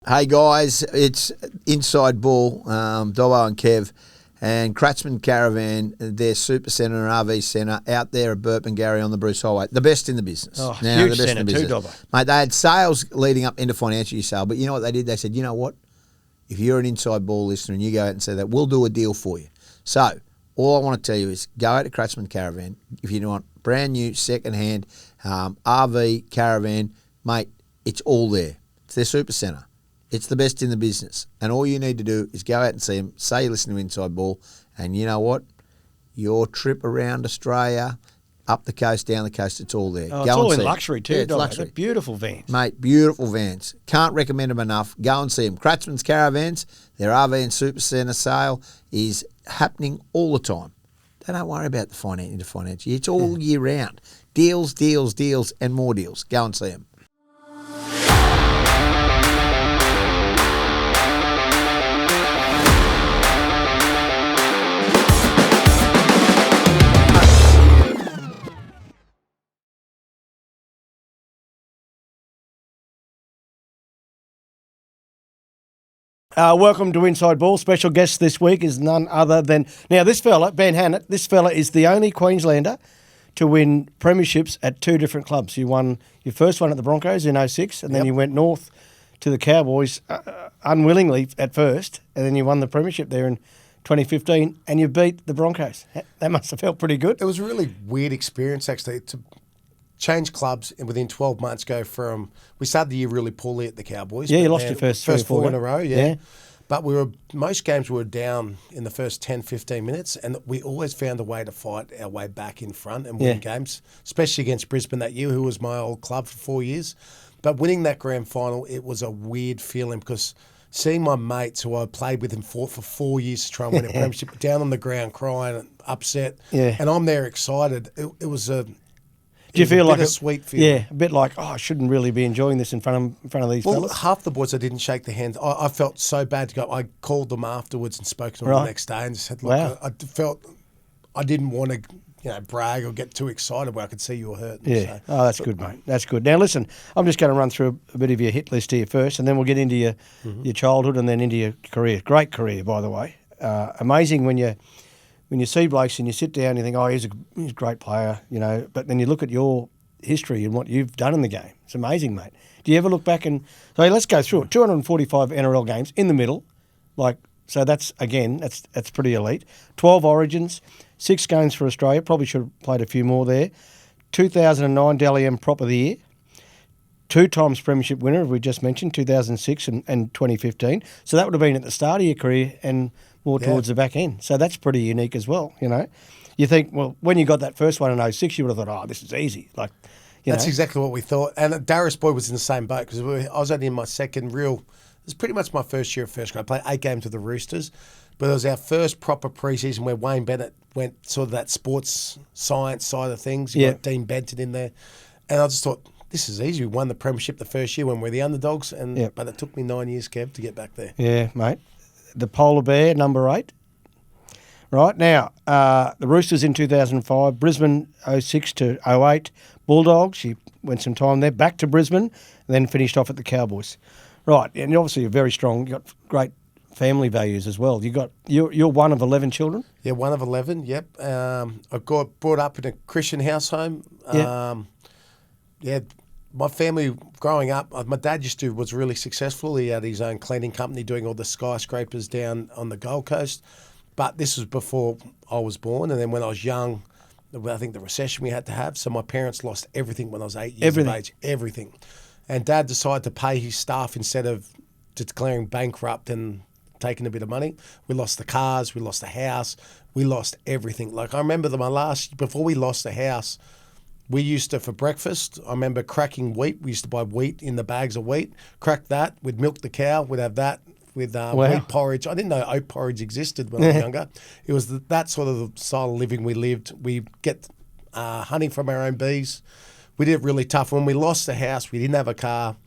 Hey guys, it's Inside Ball, Dobbo and Kev, and Kratzman Caravan, their super centre and RV centre out there at Burpengary on the Bruce Highway. The best in the business. Oh, huge centre too, Dobbo. Mate, they had sales leading up into financial year sale, but you know what they did? They said, you know what? If you're an Inside Ball listener and you go out and say that, we'll do a deal for you. So, all I want to tell you is go out to Kratzman Caravan. If you want brand new, second-hand RV Caravan, mate, it's all there. It's their super centre. It's the best in the business. And all you need to do is go out and see them, say you listen to Inside Ball, and you know what? Your trip around Australia, up the coast, down the coast, it's all there. Oh, go it's all and in see luxury them. too. Yeah, it's luxury. They're beautiful vans. Mate, beautiful vans. Can't recommend them enough. Go and see them. Kratzman's Caravans, their RV and Super Centre sale is happening all the time. They don't worry about the financial. It's all year round. Deals, deals, deals, and more deals. Go and see them. Welcome to Inside Ball. Special guest this week is none other than... Now, this fella, Ben Hannant, this fella is the only Queenslander to win premierships at two different clubs. You won your first one at the Broncos in 2006, and then you went north to the Cowboys unwillingly at first, and then you won the premiership there in 2015, and you beat the Broncos. That must have felt pretty good. It was a really weird experience, actually, to change clubs and within 12 months go from... We started the year really poorly at the Cowboys. Yeah, you lost your first four in a row, yeah. But most games we were down in the first 10, 15 minutes, and we always found a way to fight our way back in front and win games, especially against Brisbane that year, who was my old club for 4 years. But winning that grand final, it was a weird feeling because seeing my mates who I played with and fought for 4 years to try and win a premiership down on the ground crying and upset, and I'm there excited, it was a... Do you feel like a sweet feeling? Yeah, a bit like, I shouldn't really be enjoying this in front of these fellas. Half the boys I didn't shake their hands. I felt so bad to go. I called them afterwards and spoke to them the next day and said, look, I felt I didn't want to brag or get too excited where I could see you were hurting. Yeah. So, that's good, mate. That's good. Now, listen, I'm just going to run through a bit of your hit list here first, and then we'll get into your childhood and then into your career. Great career, by the way. Amazing when you see blokes and you sit down and you think, he's a great player, but then you look at your history and what you've done in the game. It's amazing, mate. Do you ever look back and say, let's go through it. 245 NRL games in the middle, so that's pretty elite. 12 Origins, 6 games for Australia. Probably should have played a few more there. 2009 Dally M Prop of the Year. 2 times Premiership winner, as we just mentioned, 2006 and 2015. So that would have been at the start of your career and more towards the back end. So that's pretty unique as well, You think, well, when you got that first one in 2006, you would have thought, this is easy. That's exactly what we thought. And Darius Boyd was in the same boat because I was only in my second it was pretty much my first year of first grade. I played 8 games with the Roosters, but it was our first proper preseason where Wayne Bennett went sort of that sports science side of things. You got Dean Benton in there. And I just thought, this is easy. We won the premiership the first year when we were the underdogs, but it took me 9 years, Kev, to get back there. Yeah, mate. The Polar Bear, number 8. Right, now, the Roosters in 2005, Brisbane 06 to 08, Bulldogs, you went some time there, back to Brisbane, and then finished off at the Cowboys. Right, and obviously you're very strong, you've got great family values as well. You're one of 11 children? Yeah, one of 11, yep. I got brought up in a Christian house home. My family growing up, my dad was really successful. He had his own cleaning company doing all the skyscrapers down on the Gold Coast. But this was before I was born. And then when I was young, I think the recession we had to have. So my parents lost everything when I was 8 years of age. Everything. And Dad decided to pay his staff instead of declaring bankrupt and taking a bit of money. We lost the cars. We lost the house. We lost everything. I remember before we lost the house, we used to, for breakfast, I remember cracking wheat. We used to buy wheat in the bags of wheat, crack that, we'd milk the cow, we'd have that with wheat porridge. I didn't know oat porridge existed when I was younger. It was that sort of the style of living we lived. We get honey from our own bees. We did it really tough. When we lost the house, we didn't have a car.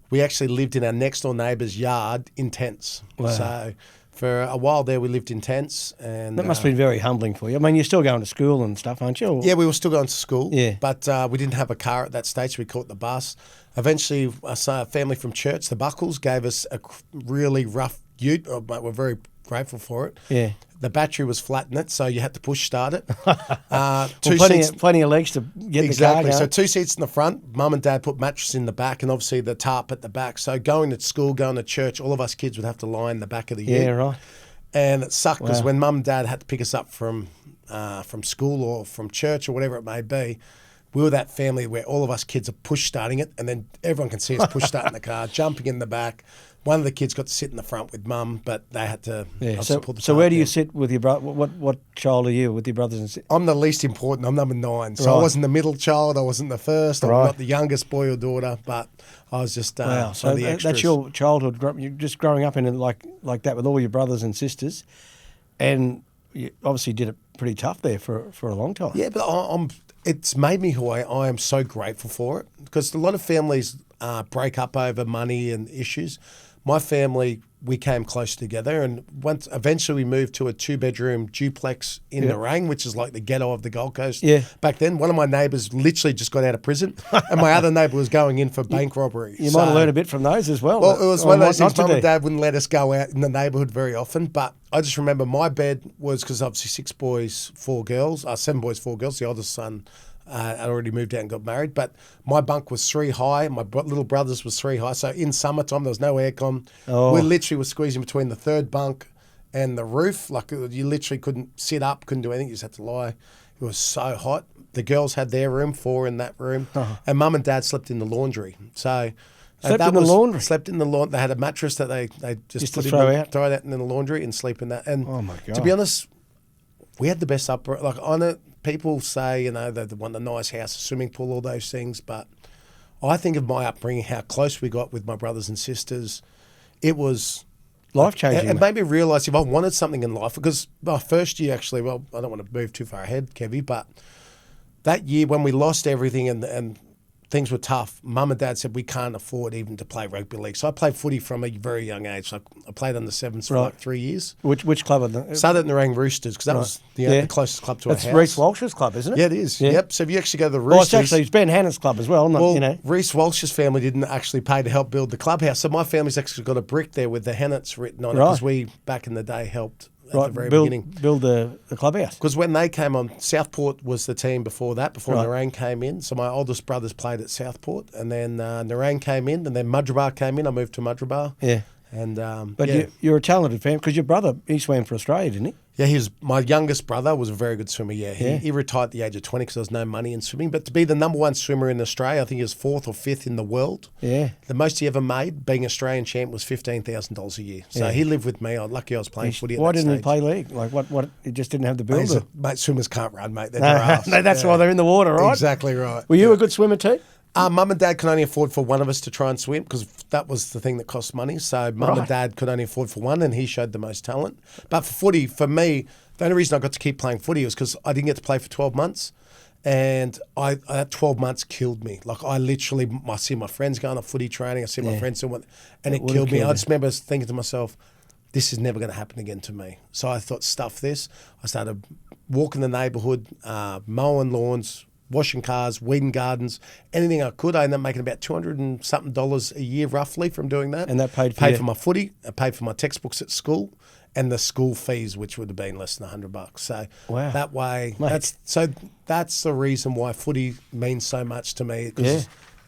We actually lived in our next door neighbour's yard in tents. Wow. So for a while there, we lived in tents. And That must have been very humbling for you. I mean, you're still going to school and stuff, aren't you? Yeah, we were still going to school. Yeah. But we didn't have a car at that stage, so we caught the bus. Eventually, a family from church, the Buckles, gave us a really rough ute, but we're very grateful for it. Yeah. The battery was flat in it, so you had to push start it. Plenty of legs to get the car going. So 2 seats in the front, mum and dad put mattress in the back, and obviously the tarp at the back. So going to school, going to church, all of us kids would have to lie in the back of the ute. Yeah, right. And it sucked because when mum and dad had to pick us up from school or from church or whatever it may be, we were that family where all of us kids are push starting it, and then everyone can see us push starting the car, jumping in the back. One of the kids got to sit in the front with mum, but they had to. Yeah. So where do you sit with your brother? What child are you with your brothers and sisters? I'm the least important. I'm number 9. So Right. I wasn't the middle child. I wasn't the first. I'm Right. not the youngest boy or daughter, but I was just Wow. So one of the extras. that's your childhood. You're just growing up in it like that with all your brothers and sisters, and you obviously did it pretty tough there for a long time. Yeah, but it's made me who I am so grateful for it, because a lot of families break up over money and issues. My family, we came close together, and eventually we moved to a 2-bedroom duplex in Nerang, which is like the ghetto of the Gold Coast. Yeah. Back then, one of my neighbours literally just got out of prison, and my other neighbour was going in for bank robbery. You might have learned a bit from those as well. Well, it was one of those things. Mum Mum and Dad wouldn't let us go out in the neighbourhood very often, but I just remember my bed was, because obviously 6 boys, 4 girls, 7 boys, 4 girls. The oldest son I'd already moved out and got married, but my bunk was 3 high. My little brother's was 3 high. So in summertime, there was no aircon. Oh. We literally were squeezing between the 3rd bunk and the roof. Like, you literally couldn't sit up, couldn't do anything. You just had to lie. It was so hot. The girls had their room, 4 in that room, and Mum and Dad slept in the laundry. So Slept in the laundry? Slept in the laundry. They had a mattress that they just to put throw in out? throw that in the laundry and sleep in that. And Oh, my God. to be honest, we had the best upbringing. Like, on it, people say, you know, they want a nice house, a swimming pool, all those things. But I think of my upbringing, how close we got with my brothers and sisters. It was life-changing. and made me realise if I wanted something in life, because my first year actually, well, I don't want to move too far ahead, Kevie, but that year when we lost everything and things were tough, Mum and Dad said we can't afford even to play rugby league. So I played footy from a very young age. I played under 7s for like 3 years. Which club? Are the, Started in the Nerang Roosters, because that was the closest club to our That's house. Reece Walsh's club, isn't it? Yeah, it is. Yeah. Yep. So if you actually go to the Well, Roosters... it's Ben Hannant's club as well. Not, Well, you know. Reece Walsh's family didn't actually pay to help build the clubhouse. So my family's actually got a brick there with the Hannants written on it, because we, back in the day, helped at the very beginning. Build the clubhouse. Because when they came on, Southport was the team before that, before Right. Nerang came in. So my oldest brothers played at Southport, and then Nerang came in, and then Mudrabar came in. I moved to Mudrabar. Yeah. And But you're a talented fan, because your brother, he swam for Australia, didn't he? yeah, my youngest brother was a very good swimmer. Yeah, he retired at the age of 20 because there was no money in swimming. But to be the number 1 swimmer in Australia, I think he was 4th or 5th in the world. Yeah. The most he ever made, being Australian champ, was $15,000 a year. So he lived with me. I'm lucky I was playing footy at Why that didn't he stage. play league? Like what? He just didn't have the build. Mate, swimmers can't run, mate. They're giraffes. No, that's why they're in the water, right? Exactly right. Were you a good swimmer too? Mum and Dad could only afford for one of us to try and swim, because that was the thing that cost money. So Mum and Dad could only afford for one, and he showed the most talent. But for footy, for me, the only reason I got to keep playing footy was because I didn't get to play for 12 months. And that 12 months killed me. Like, I see my friends going on footy training, I see my friends doing and it killed me. I just remember thinking to myself, this is never going to happen again to me. So I thought, stuff this. I started walking the neighbourhood, mowing lawns, washing cars, weeding gardens, anything I could. I ended up making about $200 and something a year roughly from doing that. And that paid for my footy, it paid for my textbooks at school, and the school fees, which would have been less than $100. So Wow. that way, Mate. that's the reason why footy means so much to me. Yeah.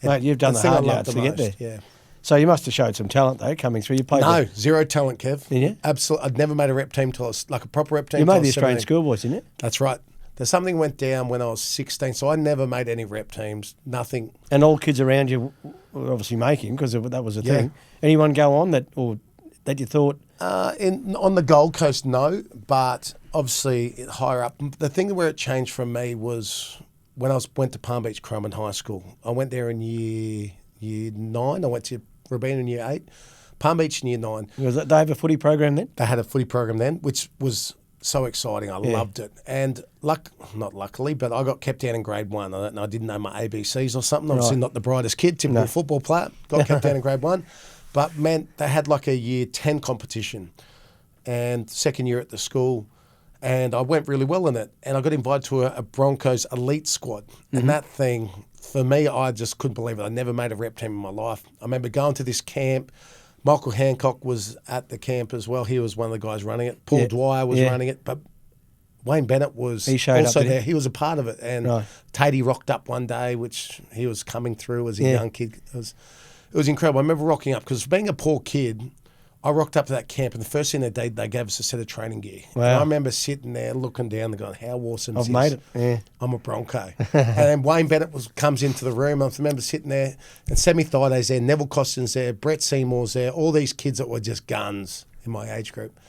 Mate, you've done the thing I hard love yards the to get most, there. Yeah. So you must have showed some talent though coming through. You played. No, zero talent, Kev. Did you? Absolutely. I'd never made a rep team till I was like a proper rep team. You till I made the was Australian 17. schoolboys, didn't you? That's right. There's something went down when I was 16, so I never made any rep teams. Nothing. And all kids around you were obviously making, because that was a Yeah. thing. Anyone go on that you thought? On the Gold Coast, no, but obviously higher up. The thing where it changed for me was when I went to Palm Beach Caravan High School. I went there in year 9. I went to Brisbane in year 8. Palm Beach in year 9. Was they have a footy program then? They had a footy program then, which was so exciting. I loved it. And not luckily, but I got kept down in grade 1. I didn't know my ABCs or something. Obviously not the brightest kid, typical football player. Got kept down in grade 1. But, man, they had like a year 10 competition. and second year at the school, and I went really well in it. And I got invited to a Broncos elite squad. And that thing, for me, I just couldn't believe it. I never made a rep team in my life. I remember going to this camp. Michael Hancock was at the camp as well. He was one of the guys running it. Paul Dwyer was running it. But Wayne Bennett was also there. He was a part of it. And Tatey rocked up one day, which he was coming through as a young kid. It was incredible. I remember rocking up because being a poor kid, I rocked up to that camp, and the first thing they gave us a set of training gear. Wow. And I remember sitting there looking down and going, how awesome is this? I've made it. Yeah. I'm a Bronco. And then Wayne Bennett comes into the room. I remember sitting there, and Sammy Thaida's there, Neville Costin's there, Brett Seymour's there, all these kids that were just guns in my age group.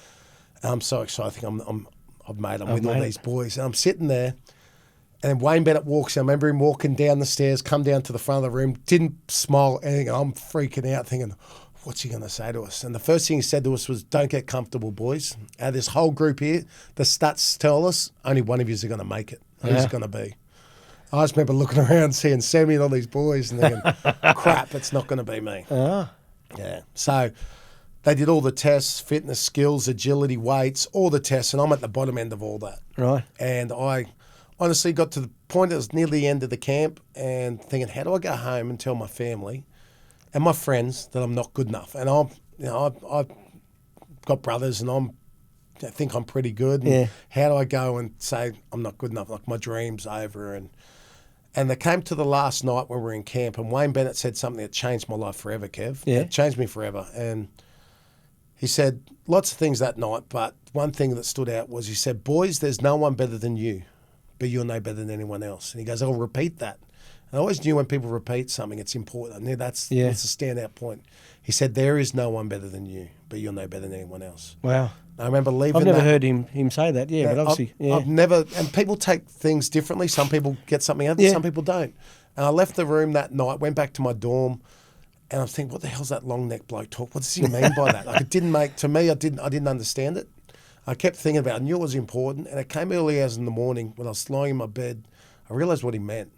And I'm so excited. I think I've made them with all these boys. And I'm sitting there, and Wayne Bennett walks in. I remember him walking down the stairs, come down to the front of the room, didn't smile anything. I'm freaking out thinking, what's he going to say to us? And the first thing he said to us was, don't get comfortable, boys. Out of this whole group here, the stats tell us only one of you is going to make it. Who's it going to be? I just remember looking around, seeing Sammy and all these boys and thinking, crap, it's not going to be me. Yeah. So they did all the tests, fitness, skills, agility, weights, all the tests, and I'm at the bottom end of all that. Right. And I honestly got to the point, it was near the end of the camp, and thinking, how do I go home and tell my family and my friends that I'm not good enough? And I've got brothers, and I think I'm pretty good. And how do I go and say I'm not good enough? Like my dream's over. And they came to the last night when we were in camp, and Wayne Bennett said something that changed my life forever, Kev. Yeah. It changed me forever. And he said lots of things that night, but one thing that stood out was he said, boys, there's no one better than you, but you're no better than anyone else. And he goes, I'll repeat that. And I always knew when people repeat something, it's important. I knew that's a standout point. He said, there is no one better than you, but you're no better than anyone else. Wow. I remember leaving. I've never heard him say that, but obviously, I've never, and people take things differently. Some people get something out of it, some people don't. And I left the room that night, went back to my dorm, and I was thinking, what the hell's that long neck bloke talk? What does he mean by that? Like, it didn't make, to me, I didn't understand it. I kept thinking about it. I knew it was important, and it came early hours in the morning when I was lying in my bed. I realised what he meant.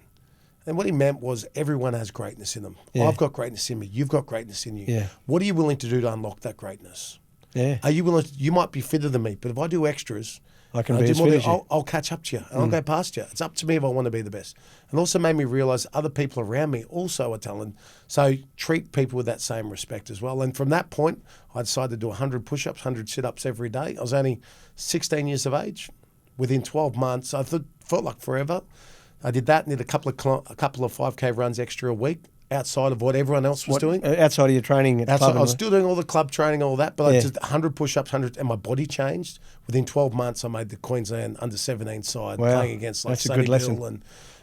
And what he meant was everyone has greatness in them. Yeah. I've got greatness in me. You've got greatness in you. Yeah. What are you willing to do to unlock that greatness? Yeah. Are you willing you might be fitter than me, but if I do extras, I can be as fit as you. I'll catch up to you, and I'll go past you. It's up to me if I want to be the best. And also made me realise other people around me also are talented. So treat people with that same respect as well. And from that point, I decided to do 100 push-ups, 100 sit-ups every day. I was only 16 years of age. Within 12 months, I felt like forever. I did that and did a couple of 5K runs extra a week outside of what everyone else was doing. Outside of your training at club? I was still doing all the club training, all that, but I did 100 push-ups, 100, and my body changed. Within 12 months, I made the Queensland under-17 side, playing against like Sonny Bill.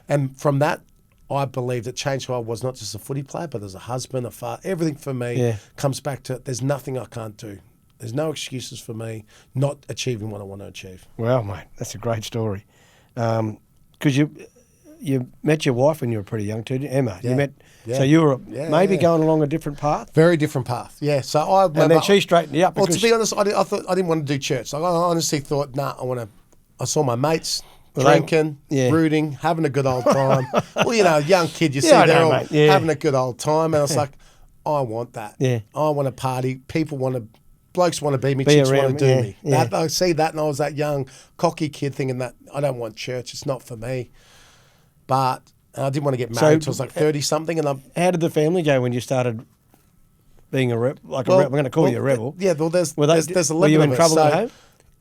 And from that, I believe that changed who I was, not just a footy player, but as a husband, a father. Everything for me comes back to there's nothing I can't do. There's no excuses for me not achieving what I want to achieve. Wow, mate, that's a great story. Because you met your wife when you were pretty young too, Emma. Yeah. You met, so you were maybe going along a different path. Very different path. Yeah. So I remember, and then she straightened you up. Well, to be honest, I thought I didn't want to do church. Like, I honestly thought, I saw my mates drinking, rooting, having a good old time. Well, young kid, you see they're all having a good old time, and I was like, I want that. Yeah. I want to party. Blokes want to be me, chicks want to do me. Yeah. I see that, and I was that young, cocky kid thinking that I don't want church. It's not for me. But I didn't want to get married until I was like 30-something. How did the family go when you started being a rebel? We're going to call you a rebel. Yeah, well, there's a limit. Were you in trouble at home?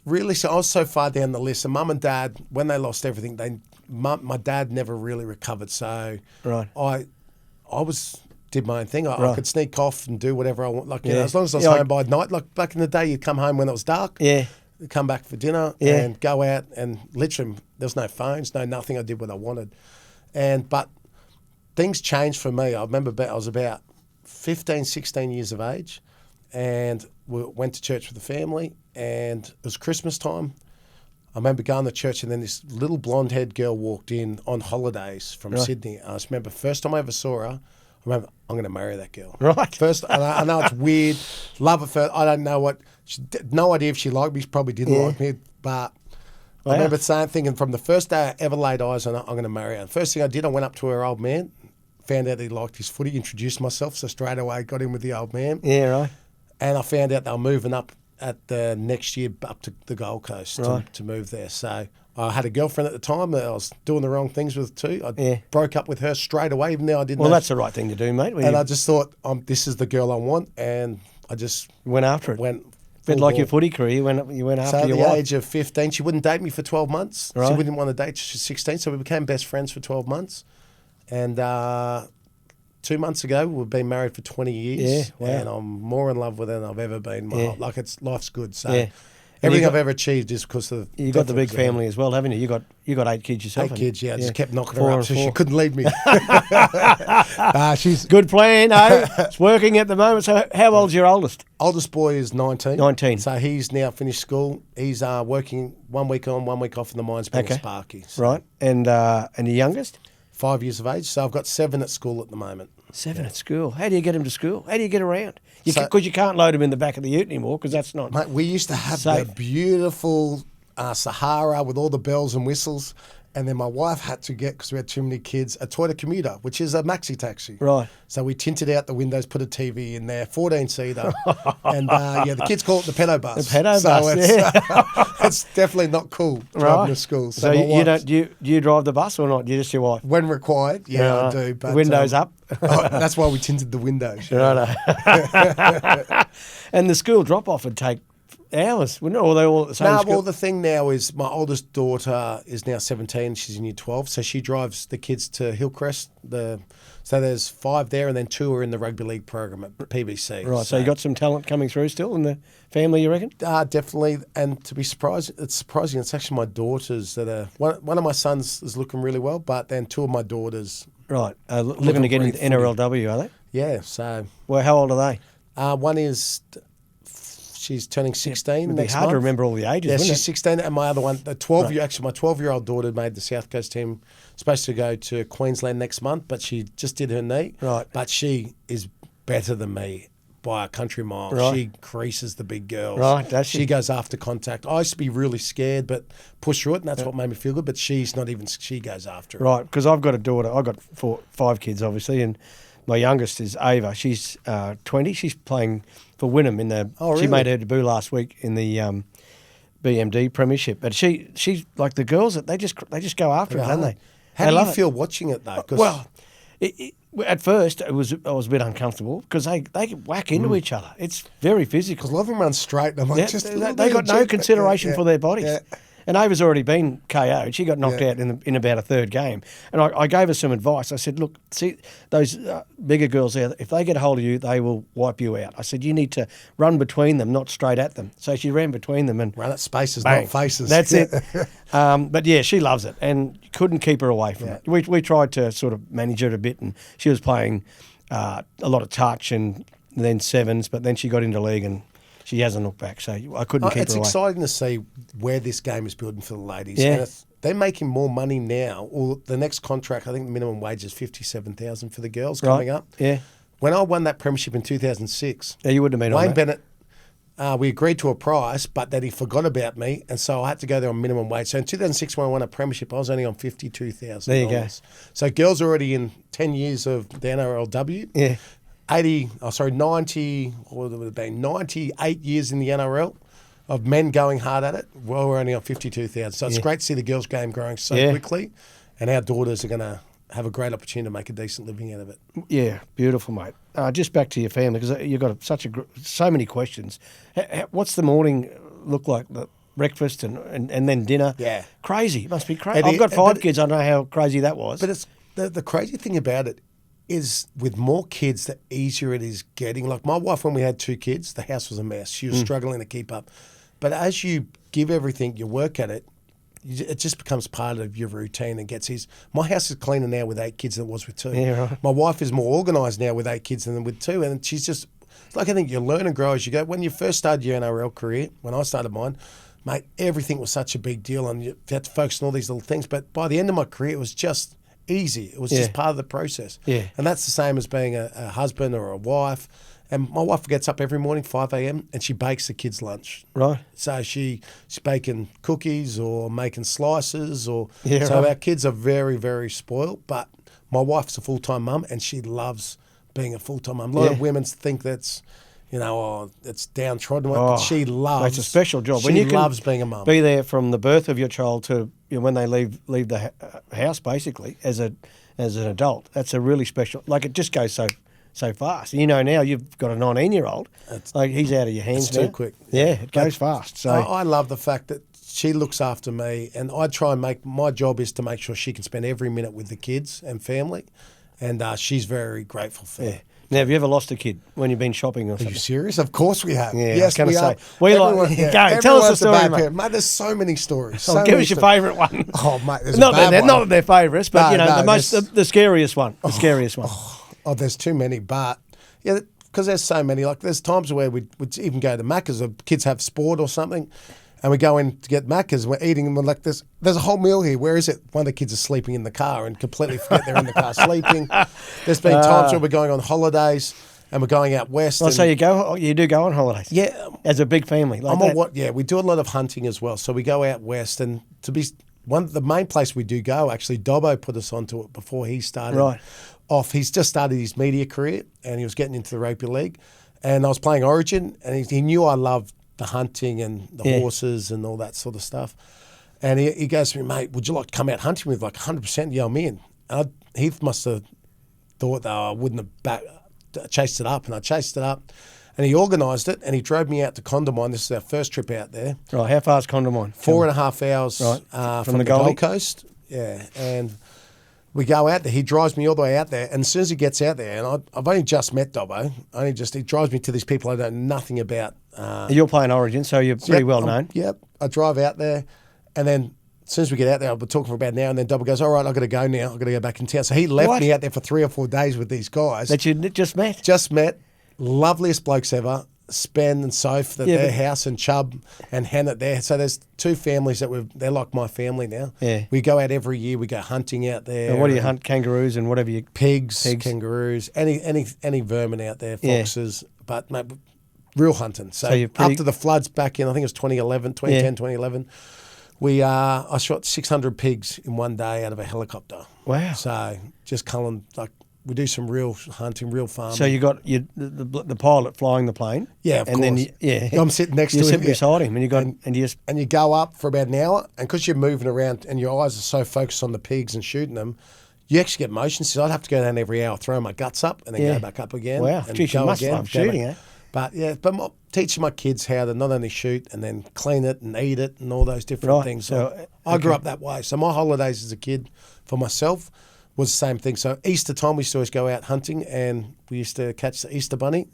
Really, so I was so far down the list. And Mum and Dad, when they lost everything, my dad never really recovered. So I did my own thing. I could sneak off and do whatever I want. Like, as long as I was home by night. Like back in the day, you'd come home when it was dark. Yeah. Come back for dinner and go out, and literally there's no phones, no nothing. I did what I wanted. But things changed for me. I remember I was about 15, 16 years of age, and we went to church with the family, and it was Christmas time. I remember going to church, and then this little blonde-haired girl walked in on holidays from Sydney. I just remember first time I ever saw her, I remember, I'm going to marry that girl. Right. First, and I know it's weird. Love at first. I don't know what. No idea if she liked me. She probably didn't like me. But I remember thinking from the first day I ever laid eyes on her, I'm going to marry her. The first thing I did, I went up to her old man, found out he liked his footy, introduced myself. So straight away got in with the old man. Yeah, right. And I found out they were moving up at the next year up to the Gold Coast Right. to move there. So I had a girlfriend at the time that I was doing the wrong things with too. I Yeah. broke up with her straight away, even though I didn't Well, know. that's the right thing to do, mate. When And you I just thought, this is the girl I want, and I just went after it. went. Bit full like your ball. footy career, you went So after at your the wife. age of 15, she wouldn't date me for 12 months. Right. She wouldn't want to date. She's 16, so we became best friends for 12 months. And 2 months ago, we've been married for 20 years. Yeah, wow. And I'm more in love with her than I've ever been. Yeah. Like, life's good. So Yeah. And everything you I've ever achieved is because of You got the big definitely family as well, haven't you? You got 8 kids yourself. 8 haven't you? kids, yeah. I just kept knocking 4 her up and so she 4. couldn't leave me. She's Good plan, eh? It's working at the moment. So how old's your oldest? oldest boy is 19. 19. So he's now finished school. He's working 1 week on, 1 week off in the mines being Okay. a Sparky. So Right. And your youngest? 5 years of age. So I've got 7 at school at the moment. 7 at school. How do you get them to school? How do you get around? So- Because you can't load them in the back of the ute anymore because that's not... Mate, we used to have Safe. the beautiful Sahara with all the bells and whistles. And then my wife had to get, because we had too many kids, a Toyota Commuter, which is a maxi taxi. Right. So we tinted out the windows, put a TV in there, 14-seater. And the kids call it the pedo bus. The pedo so bus, it's, yeah. it's definitely not cool driving to school. So my you wife's- don't... Do you drive the bus or not? You just your wife? When required, yeah, I do. But Windows up. that's why we tinted the windows. Righto. And the school drop-off would take hours, wouldn't it? Or are they all at the same No, school? well, the thing now is my oldest daughter is now 17. She's in year 12. So she drives the kids to Hillcrest. So there's 5 there, and then 2 are in the rugby league program at PBC. Right, so you got some talent coming through still in the family, you reckon? Definitely. And to be surprised, it's surprising. It's actually my daughters that are... One of my sons is looking really well, but then 2 of my daughters... Right, looking to get into breathe NRLW, are they? Yeah, so... Well, how old are they? One is... She's turning 16 It'd be next hard month. to remember all the ages, Yeah, wouldn't she's it? 16, and my other one, the 12 year, actually, my 12-year-old daughter made the South Coast team. Supposed to go to Queensland next month, but she just did her knee. Right. But she is better than me by a country mile. Right. She creases the big girls. Right, does she? She goes after contact. I used to be really scared, but push through it, and that's what made me feel good. But she's not even. She goes after it. Right, because I've got a daughter. I've got 5 kids, obviously, and my youngest is Ava. She's 20. She's playing for Wynnum in the... Oh, really? She made her debut last week in the BMD Premiership. But she's like the girls, they just go after it, don't they? How They do love you it. feel watching it though? 'Cause Well, at first I was a bit uncomfortable because they whack into each other. It's very physical. 'cause a lot of them run straight, and I'm like, Yeah, just a they little they bit got of no cheek. consideration Yeah, for their bodies. yeah. And Ava's already been KO'd. She got knocked Yeah. out in about a third game. And I gave her some advice. I said, look, see, those bigger girls there, if they get a hold of you, they will wipe you out. I said, you need to run between them, not straight at them. So she ran between them and... Run at spaces, bang. not faces. That's it. But yeah, she loves it and couldn't keep her away from it. We tried to sort of manage her a bit, and she was playing a lot of touch and then sevens, but then she got into league and she hasn't looked back. So I couldn't keep It's her away. exciting to see where this game is building for the ladies. Yeah. And they're making more money now. Or the next contract, I think the minimum wage is 57,000 for the girls coming up. Yeah. When I won that premiership in 2006, Yeah, you wouldn't have been on Wayne that. Bennett, we agreed to a price, but then he forgot about me, and so I had to go there on minimum wage. So in 2006, when I won a premiership, I was only on $52,000. There you go. So girls are already in 10 years of the NRLW. Yeah. 90, what would it have been, 98 years in the NRL of men going hard at it. Well, we're only on 52,000. So it's great to see the girls' game growing so Yeah. quickly, and our daughters are going to have a great opportunity to make a decent living out of it. Yeah, beautiful, mate. Just back to your family, because you've got so many questions. What's the morning look like? The breakfast and then dinner? Yeah. Crazy. It must be crazy. It I've is- got 5 but- kids. I know how crazy that was. But it's the crazy thing about it is with more kids, the easier it is getting. Like my wife, when we had 2 kids, the house was a mess. She was struggling to keep up. But as you give everything, you work at it, it just becomes part of your routine and gets his. My house is cleaner now with 8 kids than it was with 2. Yeah, right. My wife is more organised now with 8 kids than with 2. And she's just, it's like I think you learn and grow as you go. When you first started your NRL career, when I started mine, mate, everything was such a big deal and you had to focus on all these little things. But by the end of my career, it was just easy. It was just part of the process. Yeah. And that's the same as being a husband or a wife. And my wife gets up every morning, 5 a.m, and she bakes the kids' lunch. Right. So she's baking cookies or making slices. So right. our kids are very, very spoiled. But my wife's a full-time mum, and she loves being a full-time mum. A lot of women think that's, it's downtrodden. Oh, She loves. It's a special job. She loves being a mum. Be there from the birth of your child to when they leave the house, basically as an adult. That's a really special. Like it just goes so fast. Now you've got a 19-year-old. Like he's out of your hands It's now. too quick. Yeah, it goes fast. So I love the fact that she looks after me, and I try and my job is to make sure she can spend every minute with the kids and family, and she's very grateful for it. Now, have you ever lost a kid when you've been shopping or Are something? you serious? Of course we have. Yeah, yes, I was we gonna are. say. Go, tell us the story, mate. Mate, there's so many stories. Give us your favourite one. Oh, mate, there's not a bad one. Not that they're favourites, but No, the scariest one. The scariest one. Oh, there's too many, but yeah, because there's so many. Like there's times where we'd even go to Macca's, the kids have sport or something, and we go in to get Macca's. We're eating, and we're like, there's a whole meal here. Where is it? One of the kids is sleeping in the car and completely forget they're in the car sleeping. There's been times where we're going on holidays and we're going out west. So you do go on holidays? Yeah, as a big family. Like we do a lot of hunting as well. So we go out west, and the main place we do go, actually, Dobbo put us onto it before he started off. He's just started his media career, and he was getting into the rugby league. And I was playing Origin, and he knew I loved the hunting and the horses and all that sort of stuff. And he goes to me, mate, would you like to come out hunting with 100%? Yeah, I'm in. And he must have thought that I wouldn't have chased it up, and I chased it up. And he organised it, and he drove me out to Condamine. This is our first trip out there. Right, how far is Condamine? 4.5 hours from the Gold Coast. Yeah, and we go out there. He drives me all the way out there, and as soon as he gets out there, and I've only just met Dobbo. He drives me to these people I know nothing about. You're playing Origin, so you're pretty well known. Yep, I drive out there, and then as soon as we get out there, I'll be talking for about an hour, and then Dobbo goes, all right, I've got to go now. I've got to go back in town. So he left me out there for 3 or 4 days with these guys. That you just met? Just met. Loveliest blokes ever. Spen and Soph, their house, and Chubb and Hannant there. So there's 2 families they're like my family now. Yeah. We go out every year. We go hunting out there. And what do you hunt? Kangaroos and whatever you... Pigs, kangaroos, any vermin out there, foxes. But mate, real hunting. So after the floods back in, I think it was 2010, 2011, I shot 600 pigs in one day out of a helicopter. Wow. So just culling, we do some real hunting, real farming. So you got the pilot flying the plane. Yeah, of course. Then I'm sitting next to him. You sit beside him, and you go up for about an hour, and because you're moving around and your eyes are so focused on the pigs and shooting them, you actually get motion. So I'd have to go down every hour, throw my guts up, and then go back up again. Wow, and geez, you must love shooting, eh? But teaching my kids how to not only shoot and then clean it and eat it and all those different things. So I grew up that way. So my holidays as a kid for myself was the same thing. So Easter time, we used to always go out hunting, and we used to catch the Easter bunny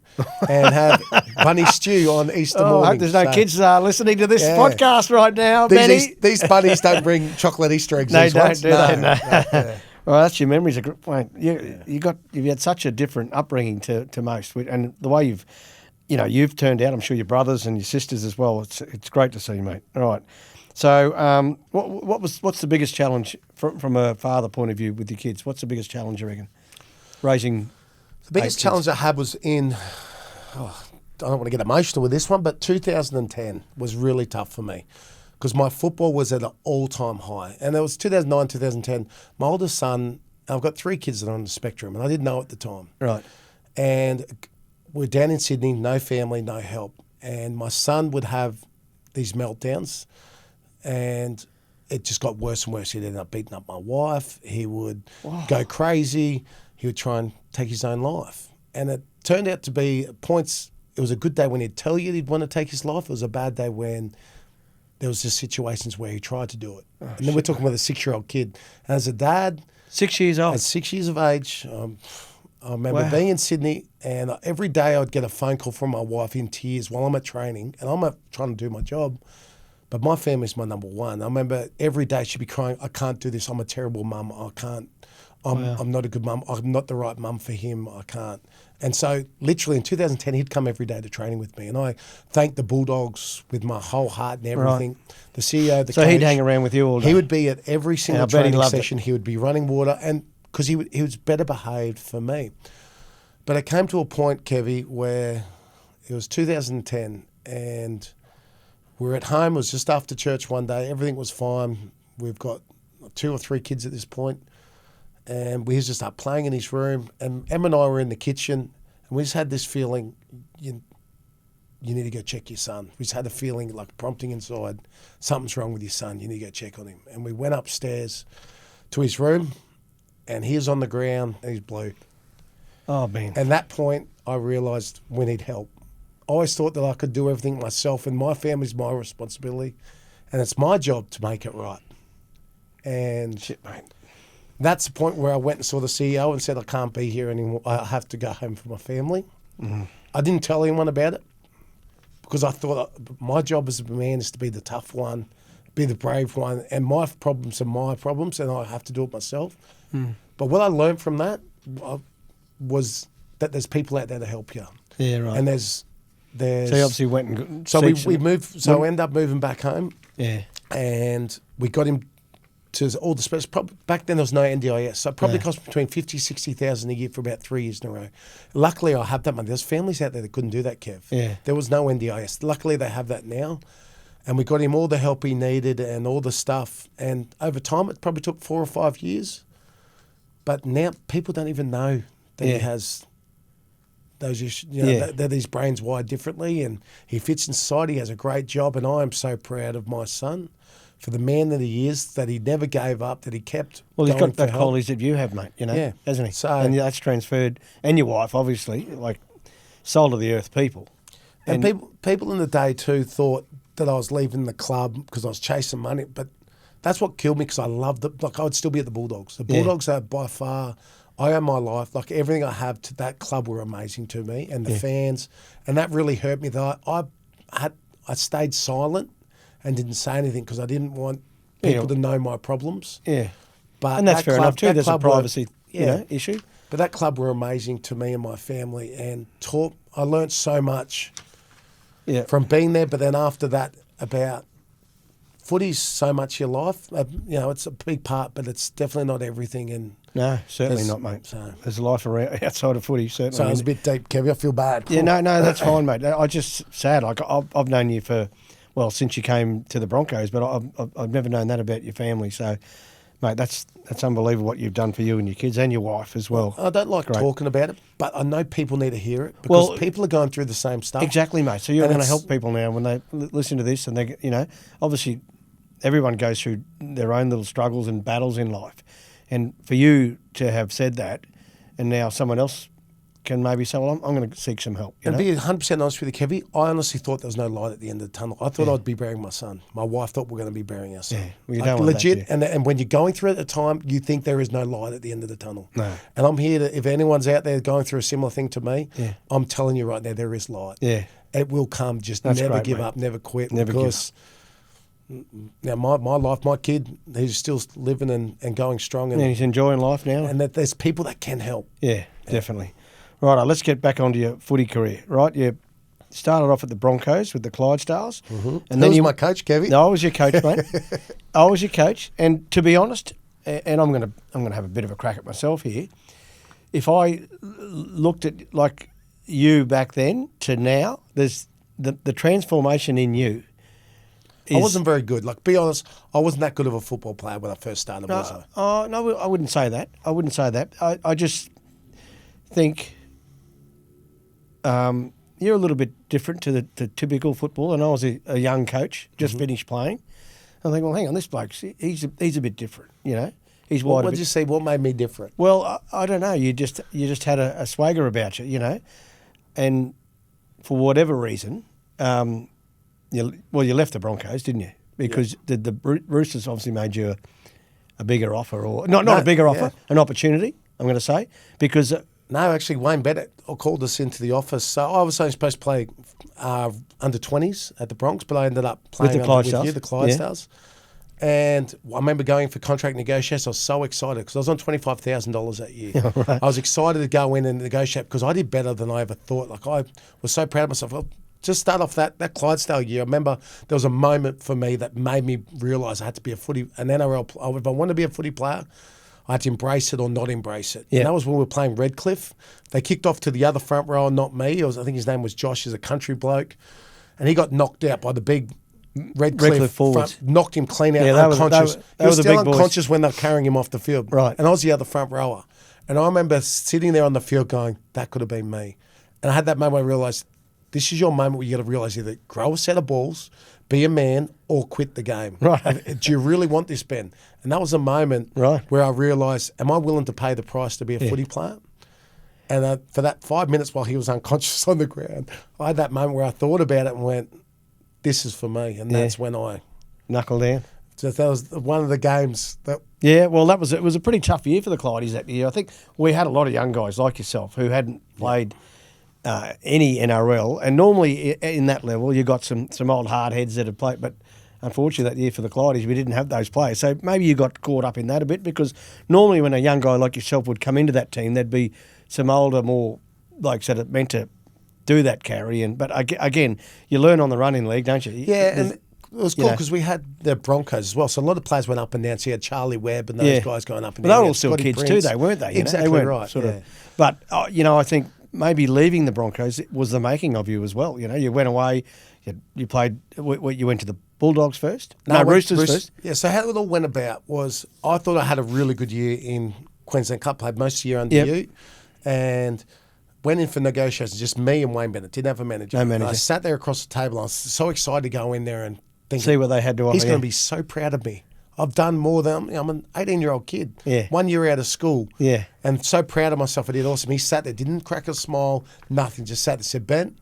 and have bunny stew on Easter morning. I hope there's no kids listening to this podcast right now, Benny. These bunnies don't bring chocolate Easter eggs. They don't, do they? No. Yeah. Well, that's your memories. You've had such a different upbringing to most, and the way you've turned out. I'm sure your brothers and your sisters as well. It's great to see, mate. All right. So, what's the biggest challenge from a father point of view with your kids? What's the biggest challenge, you reckon? Raising the biggest challenge I had was in. I don't want to get emotional with this one, but 2010 was really tough for me because my football was at an all-time high, and it was 2009, 2010. My oldest son, I've got 3 kids that are on the spectrum, and I didn't know at the time. Right. And we're down in Sydney, no family, no help, and my son would have these meltdowns. And it just got worse and worse. He'd end up beating up my wife. He would go crazy. He would try and take his own life. And it turned out to be points. It was a good day when he'd tell you he'd want to take his life. It was a bad day when there was just situations where he tried to do it. And then we're talking about a 6-year-old kid. And as a dad, 6 years old, at 6 years of age, I remember being in Sydney, and every day I'd get a phone call from my wife in tears while I'm at training, and I'm trying to do my job. But my family's my number one. I remember every day she'd be crying, I can't do this. I'm a terrible mum. I can't. I'm not a good mum. I'm not the right mum for him. I can't. And so literally in 2010, he'd come every day to training with me. And I thanked the Bulldogs with my whole heart and everything. Right. The CEO, the coach. So he'd hang around with you all day? He would be at every single training session. He would be running water, and because he was better behaved for me. But it came to a point, Kevie, where it was 2010, and we were at home. It was just after church one day. Everything was fine. We've got 2 or 3 kids at this point, and we was just up playing in his room. And Em and I were in the kitchen, and we just had this feeling, you need to go check your son. We just had a feeling, like prompting inside, something's wrong with your son. You need to go check on him. And we went upstairs to his room, and he was on the ground, and he's blue. Oh, man. And at that point, I realised we need help. I always thought that I could do everything myself, and my family's my responsibility, and it's my job to make it right. And Shit, mate. that's the point where I went and saw the CEO and said, I can't be here anymore. I have to go home for my family. Mm-hmm. I didn't tell anyone about it because I thought my job as a man is to be the tough one, be the brave one, and my problems are my problems, and I have to do it myself. But what I learned from that was that there's people out there to help you. Yeah, right. And there's So you obviously went and so we moved. So I ended up moving back home. Yeah. And we got him to all the special. Back then there was no NDIS, so it probably cost between 50, 60,000 a year for about 3 years in a row. Luckily, I have that money. There's families out there that couldn't do that, Kev. Yeah. There was no NDIS. Luckily, they have that now, and we got him all the help he needed and all the stuff. And over time, it probably took 4 or 5 years. But now people don't even know that he has those issues. You know, that his brain's wired differently, and he fits in society. He has a great job, and I am so proud of my son for the man that he is, that he never gave up, that he kept. Well, he's going got that for help. qualities that you have, mate. You know, hasn't he? So, and that's transferred, and your wife, obviously, like soul of the earth people. And people in the day too thought that I was leaving the club because I was chasing money, but that's what killed me because I loved it. Like I would still be at the Bulldogs. The Bulldogs are by far. I owe my life, like everything I have to that club were amazing to me, and the fans, and that really hurt me. That I stayed silent and didn't say anything because I didn't want people to know my problems. Yeah, but and that's fair enough too. There's a privacy issue. But that club were amazing to me and my family, and I learnt so much from being there. But then after that, about footy's so much your life. You know, it's a big part, but it's definitely not everything. And no, certainly not, mate. So, there's life around outside of footy, certainly. So it was a bit deep, Kevie. I feel bad. Yeah, no, that's fine, mate. I just sad. Like I've known you for, well, since you came to the Broncos, but I've never known that about your family. So, mate, that's unbelievable what you've done for you and your kids and your wife as well. I don't like talking about it, but I know people need to hear it because people are going through the same stuff. Exactly, mate. So you're going to help people now when they listen to this, and they, you know, obviously everyone goes through their own little struggles and battles in life. And for you to have said that, and now someone else can maybe say, well, I'm going to seek some help. And be 100% honest with you, Kevie, I honestly thought there was no light at the end of the tunnel. I thought I'd be burying my son. My wife thought we're going to be burying our son. Yeah. Well, you don't want legit. that, and when you're going through it at the time, you think there is no light at the end of the tunnel. No. And I'm here to, if anyone's out there going through a similar thing to me, I'm telling you right now, there is light. Yeah. It will come. Just That's never great, give mate. up, never quit. Never give because now my life, my kid, he's still living and going strong. And he's enjoying life now. And that there's people that can help. Yeah, definitely. Right, let's get back onto your footy career. Right, you started off at the Broncos with the Clydesdales. Mm-hmm. And then you my coach, Kevie. No, I was your coach, mate. I was your coach. And to be honest, and I'm gonna have a bit of a crack at myself here. If I looked at like you back then to now, there's the transformation in you. I wasn't very good. Like, be honest, I wasn't that good of a football player when I first started, was I? Oh, no, I wouldn't say that. I just think you're a little bit different to the typical football. And I was a young coach, just finished playing. I think, well, hang on, this bloke, he's a bit different, you know. He's wide. What did you say? What made me different? Well, I don't know. You just had a swagger about you, you know. And for whatever reason, you left the Broncos, didn't you? Because the Roosters obviously made you a bigger offer, or not a bigger offer, an opportunity, I'm going to say. Because no, actually, Wayne Bennett called us into the office. So I was only supposed to play under 20s at the Bronx, but I ended up playing with the Clydesdales. And I remember going for contract negotiations. I was so excited because I was on $25,000 that year. Right. I was excited to go in and negotiate because I did better than I ever thought. Like, I was so proud of myself. I'll just start off that Clydesdale year. I remember there was a moment for me that made me realise I had to be an NRL. If I wanted to be a footy player, I had to embrace it or not embrace it. Yeah. And that was when we were playing Redcliffe. They kicked off to the other front row, not me. I think his name was Josh. He's a country bloke. And he got knocked out by the big Redcliffe forwards. Knocked him clean out, unconscious. He was still unconscious when they were carrying him off the field. Right. And I was the other front rower. And I remember sitting there on the field going, that could have been me. And I had that moment where I realised this is your moment where you got to realise either grow a set of balls, be a man, or quit the game. Right. Do you really want this, Ben? And that was a moment where I realised, am I willing to pay the price to be a footy player? And for that 5 minutes while he was unconscious on the ground, I had that moment where I thought about it and went, this is for me. And that's when I... Knuckle down. So that was one of the games that... Yeah, well, it was a pretty tough year for the Clydeys that year. I think we had a lot of young guys like yourself who hadn't played any NRL. And normally in that level, you got some old hard heads that had played. But unfortunately, that year for the Clydeys, we didn't have those players. So maybe you got caught up in that a bit, because normally when a young guy like yourself would come into that team, there'd be some older, more, like I said, meant to do that carry. But again, you learn on the run in league, don't you? Yeah, and it was cool because we had the Broncos as well. So a lot of players went up and down. So you had Charlie Webb and those guys going up and down. They were all still kids too, though, weren't they? Exactly they weren't right. Sort of. But, I think maybe leaving the Broncos was the making of you as well. You went away, you played, you went to the Bulldogs first? No, Roosters first. Yeah, so how it all went about was I thought I had a really good year in Queensland Cup, played most of the year under you, and went in for negotiations, just me and Wayne Bennett, didn't have a manager. No manager. And I sat there across the table, I was so excited to go in there and think, see what they had to offer. He's going to be so proud of me. I've done more than, I'm an 18-year-old kid, 1 year out of school, and so proud of myself. I did awesome. He sat there, didn't crack a smile, nothing, just sat there, said, Ben,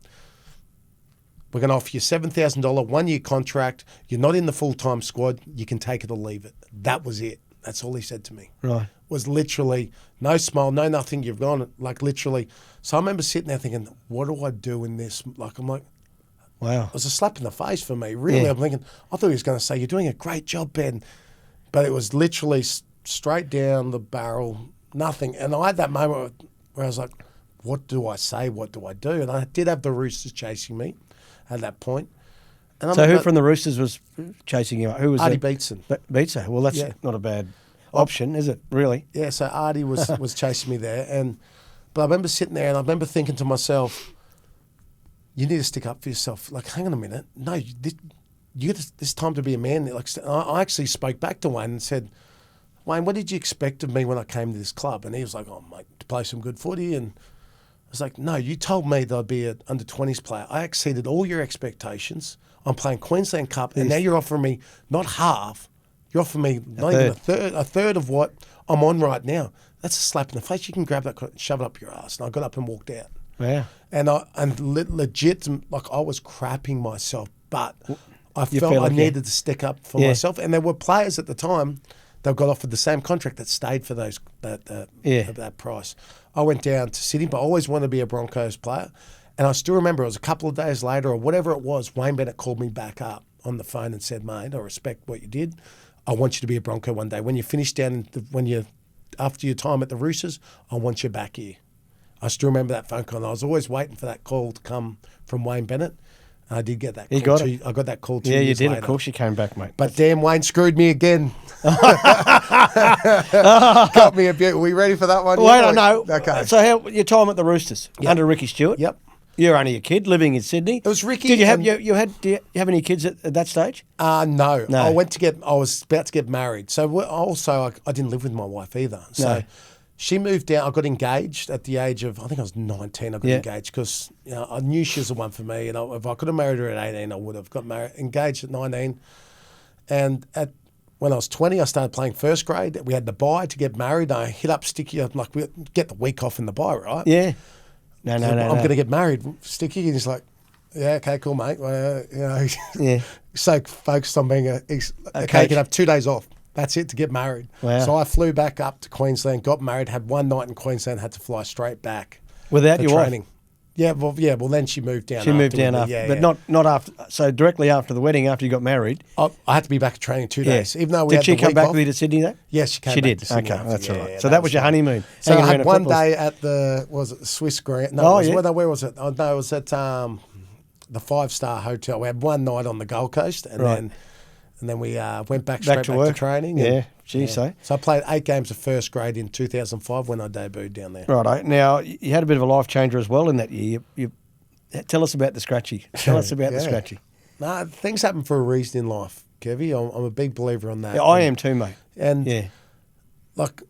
we're going to offer you $7,000 1-year contract. You're not in the full-time squad. You can take it or leave it. That was it. That's all he said to me. Right. Was literally no smile, no nothing. You've gone, like, literally. So I remember sitting there thinking, what do I do in this? I'm like, wow. It was a slap in the face for me, really. I'm thinking, I thought he was going to say, you're doing a great job, Ben. But it was literally straight down the barrel, nothing. And I had that moment where I was like, what do I say? What do I do? And I did have the Roosters chasing me at that point. And so who from the Roosters was chasing you? Who was Artie Beetson. Beetson. Well, that's not a bad option, is it, really? Yeah, so Artie was chasing me there. But I remember sitting there and I remember thinking to myself, you need to stick up for yourself. Like, hang on a minute. No, you got this time to be a man. Like, I actually spoke back to Wayne and said, Wayne, what did you expect of me when I came to this club? And he was like, oh, mate, to play some good footy. And I was like, no, you told me that I'd be an under-20s player. I exceeded all your expectations. I'm playing Queensland Cup, and now you're offering me not half. You're offering me not even a third of what I'm on right now. That's a slap in the face. You can grab that and shove it up your ass. And I got up and walked out. Yeah. And legit, like, I was crapping myself, but I felt I like needed to stick up for myself. And there were players at the time that got offered the same contract that stayed for that price. I went down to Sydney, but I always wanted to be a Broncos player. And I still remember it was a couple of days later or whatever it was, Wayne Bennett called me back up on the phone and said, mate, I respect what you did. I want you to be a Bronco one day. When you finish after your time at the Roosters, I want you back here. I still remember that phone call. And I was always waiting for that call to come from Wayne Bennett. And I did get that call. I got that call 2 years later. Yeah, you did. Of course you came back, mate. But damn, Wayne screwed me again. Got me a bit. Are we ready for that one? Wait, I know. Okay. So your time at the Roosters under Ricky Stewart? Yep. You're only a kid living in Sydney. It was Ricky. Did you have do you have any kids at that stage? No. I was about to get married. So also I didn't live with my wife either. So she moved down. I got engaged at the age of, I think I was 19. I got engaged because I knew she was the one for me. And if I could have married her at 18, I would have got engaged at 19. And when I was 20, I started playing first grade. We had the bye to get married. I hit up Sticky. Like, we get the week off in the bye, right? Yeah. No. I'm going to get married, Sticky. And he's like, yeah, okay, cool, mate. Well, so focused on being okay, you can have 2 days off. That's it to get married. Wow. So I flew back up to Queensland, got married, had one night in Queensland, had to fly straight back. Without your training. wife? Yeah, well, then she moved down. She moved down after, but not after. So directly after the wedding, after you got married, I had to be back at training 2 days. Even though we did had she the come week back off. with you to Sydney though? Yes, she came. She back did. To Sydney. Okay, that's all right. Yeah, so that was your honeymoon. So I had one day at the Swiss Grand. No, where was it? Oh, no, it was at the 5-star hotel. We had one night on the Gold Coast, and then we went back straight back to training. So I played 8 games of first grade in 2005 when I debuted down there. Right. Now you had a bit of a life changer as well in that year. You tell us about the scratchy. Tell us about the scratchy. Nah, things happen for a reason in life, Kevie. I'm a big believer on that. Yeah, I am too, mate. And like,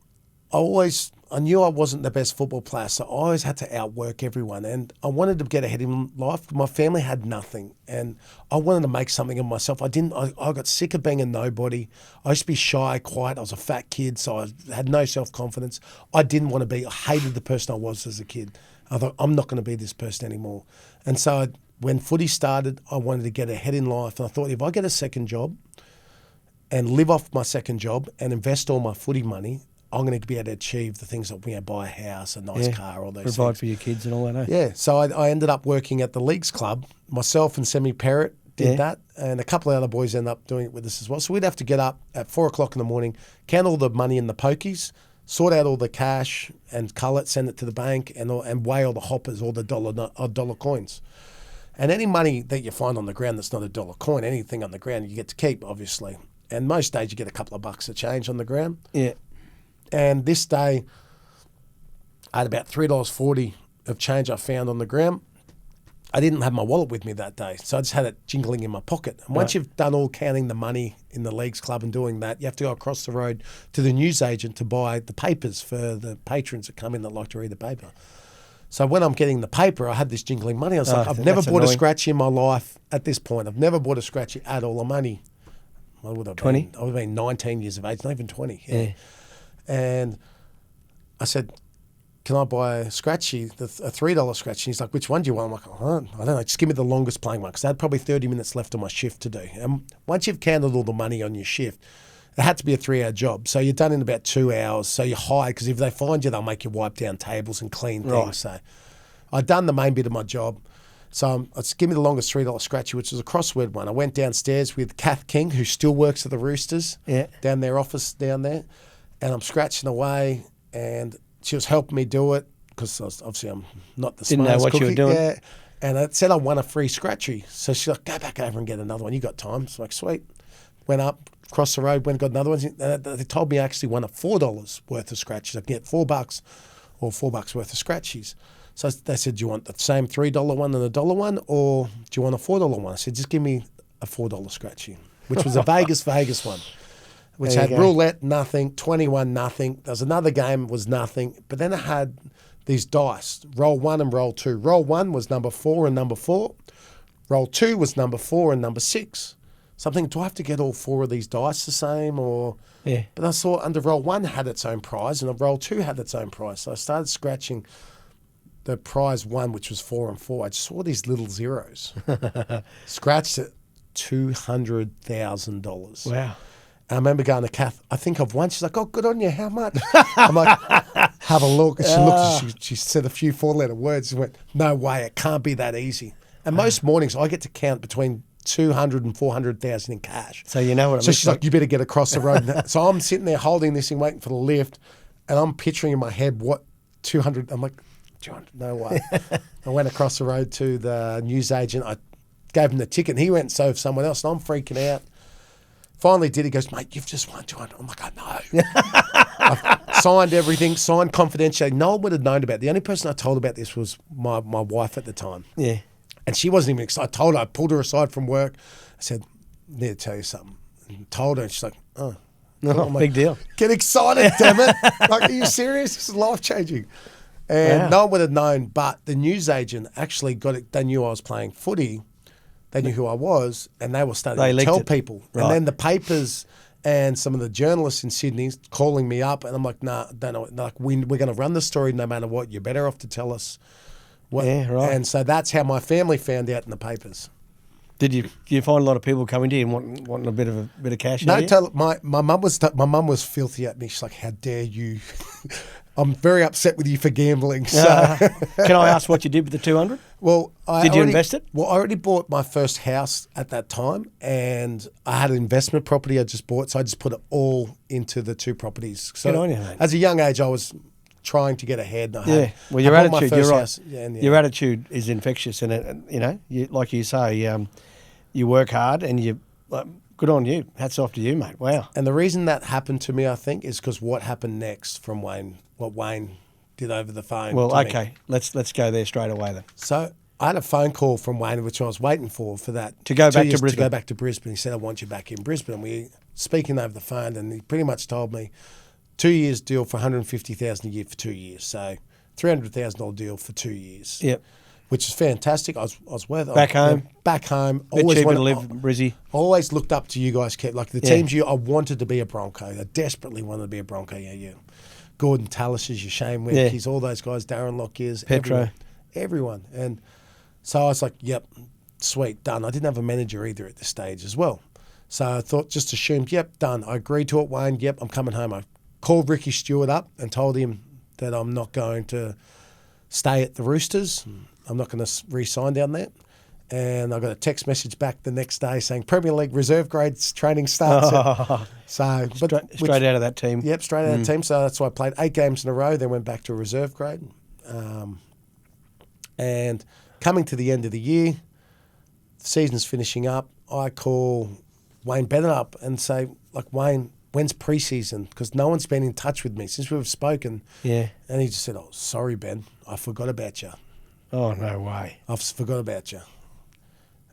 I always I knew I wasn't the best football player, so I always had to outwork everyone. And I wanted to get ahead in life. My family had nothing, and I wanted to make something of myself. I got sick of being a nobody. I used to be shy, quiet. I was a fat kid, so I had no self-confidence. I didn't want to be. I hated the person I was as a kid. I thought, I'm not going to be this person anymore. And so when footy started, I wanted to get ahead in life. And I thought, if I get a second job and live off my second job and invest all my footy money, I'm going to be able to achieve the things that buy a house, a nice car, all those things. Provide for your kids and all that, eh? Yeah. So I ended up working at the Leagues Club. Myself and Semi Parrott did that, and a couple of other boys ended up doing it with us as well. So we'd have to get up at 4 o'clock in the morning, count all the money in the pokies, sort out all the cash and cull it, send it to the bank, and weigh all the hoppers, all the dollar coins. And any money that you find on the ground that's not a dollar coin, anything on the ground, you get to keep, obviously. And most days you get a couple of bucks of change on the ground. Yeah. And this day, I had about $3.40 of change I found on the ground. I didn't have my wallet with me that day, so I just had it jingling in my pocket. And once you've done all counting the money in the Leagues Club and doing that, you have to go across the road to the newsagent to buy the papers for the patrons that come in that like to read the paper. So when I'm getting the paper, I had this jingling money. I was like, I've never bought a scratchy in my life at this point. I've never bought a scratchy at all the money. I would have 20? been, I would have been 19 years of age, not even 20. Yeah. And I said, can I buy a scratchy, a $3 scratchy? He's like, which one do you want? I'm like, oh, I don't know, just give me the longest playing one, because I had probably 30 minutes left on my shift to do. And once you've counted all the money on your shift, it had to be a 3-hour job. So you're done in about 2 hours. So you're high, because if they find you, they'll make you wipe down tables and clean things. Right. So I'd done the main bit of my job. So I give me the longest $3 scratchy, which was a crossword one. I went downstairs with Kath King, who still works at the Roosters, down their office down there. And I'm scratching away, and she was helping me do it, because obviously I'm not the smartest Didn't know what cookie. you were doing. Yeah. And it said I won a free scratchy. So she's like, go back over and get another one. You got time. So I'm like, sweet. Went up, crossed the road, went and got another one. And they told me I actually won a $4 worth of scratchies. I can get $4 or $4 worth of scratchies. So they said, do you want the same $3 one and a $1 one, or do you want a $4 one? I said, just give me a $4 scratchy, which was a Vegas one, which had roulette, nothing, 21, nothing. There was another game, was nothing. But then it had these dice, roll 1 and roll 2. Roll 1 was number 4 and number 4. Roll 2 was number 4 and number 6. Something, do I have to get all 4 of these dice the same? Or? Yeah. But I saw under roll 1 had its own prize, and roll 2 had its own prize. So I started scratching the prize 1, which was 4 and 4. I just saw these little zeros. Scratched it, $200,000. Wow. And I remember going to Kath, I think I've won. She's like, oh, good on you. How much? I'm like, have a look. And she looked and she said a few 4-letter words and went, no way, it can't be that easy. And most mornings I get to count between 200 and 400,000 in cash. So you know what it So looks she's like, you better get across the road. So I'm sitting there holding this thing, waiting for the lift, and I'm picturing in my head what 200, I'm like, 200, no way. I went across the road to the newsagent. I gave him the ticket, and he went and sold someone else, and I'm freaking out. Finally did. He goes, mate, you've just won 200. I'm like, I know. I've signed everything, signed confidentially. No one would have known about it. The only person I told about this was my wife at the time. Yeah. And she wasn't even excited. I told her, I pulled her aside from work. I said, I need to tell you something. And told her, and she's like, oh. No, big deal. Get excited, damn it. Like, are you serious? This is life-changing. And no one would have known, but the newsagent actually got it. They knew I was playing footy. They knew who I was, and they were starting to tell people. Right. And then the papers and some of the journalists in Sydney calling me up, and I'm like, nah, don't know. Like, we're going to run the story no matter what. You're better off to tell us. What. Yeah, right. And so that's how my family found out in the papers. Did you find a lot of people coming to you and wanting a bit of cash? No, my mum was filthy at me. She's like, how dare you? I'm very upset with you for gambling. So. Can I ask what you did with the 200? Well, did you invest it? Well, I already bought my first house at that time, and I had an investment property I just bought, so I just put it all into the 2 properties. So good on you, mate. As a young age, I was trying to get ahead. Well, your attitude, you're right. Your attitude is infectious, and you know, like you say, you work hard, and good on you. Hats off to you, mate. Wow. And the reason that happened to me, I think, is because what happened next from Wayne, what Wayne did over the phone. Well, okay, let's go there straight away then. So I had a phone call from Wayne, which I was waiting for that to go back to Brisbane. To go back to Brisbane. He said, I want you back in Brisbane. We speaking over the phone, and he pretty much told me, 2 years deal for $150,000 a year for 2 years. So $300,000 deal for 2 years. Yep. Which is fantastic. I was worth it. Back home. Back home. Bit cheaper to live, Brizzy. I always looked up to you guys, Kev. Like the teams I wanted to be a Bronco. I desperately wanted to be a Bronco. Yeah. Gordon Tallis's, your Shane Webke's, all those guys, Darren Lockyer's, Petro. Everyone. And so I was like, yep, sweet, done. I didn't have a manager either at this stage as well. So I thought, just assumed, yep, done. I agreed to it, Wayne, yep, I'm coming home. I called Ricky Stewart up and told him that I'm not going to stay at the Roosters. I'm not going to re-sign down there. And I got a text message back the next day saying Premier League reserve grades training starts. So straight out of that team. Yep, straight out of the team. So that's why I played 8 games in a row, then went back to a reserve grade. And coming to the end of the year, the season's finishing up, I call Wayne Bennett up and say, like, Wayne, when's pre-season? Because no one's been in touch with me since we've spoken. Yeah. And he just said, oh, sorry, Ben, I forgot about you. Oh, no way. I've forgot about you.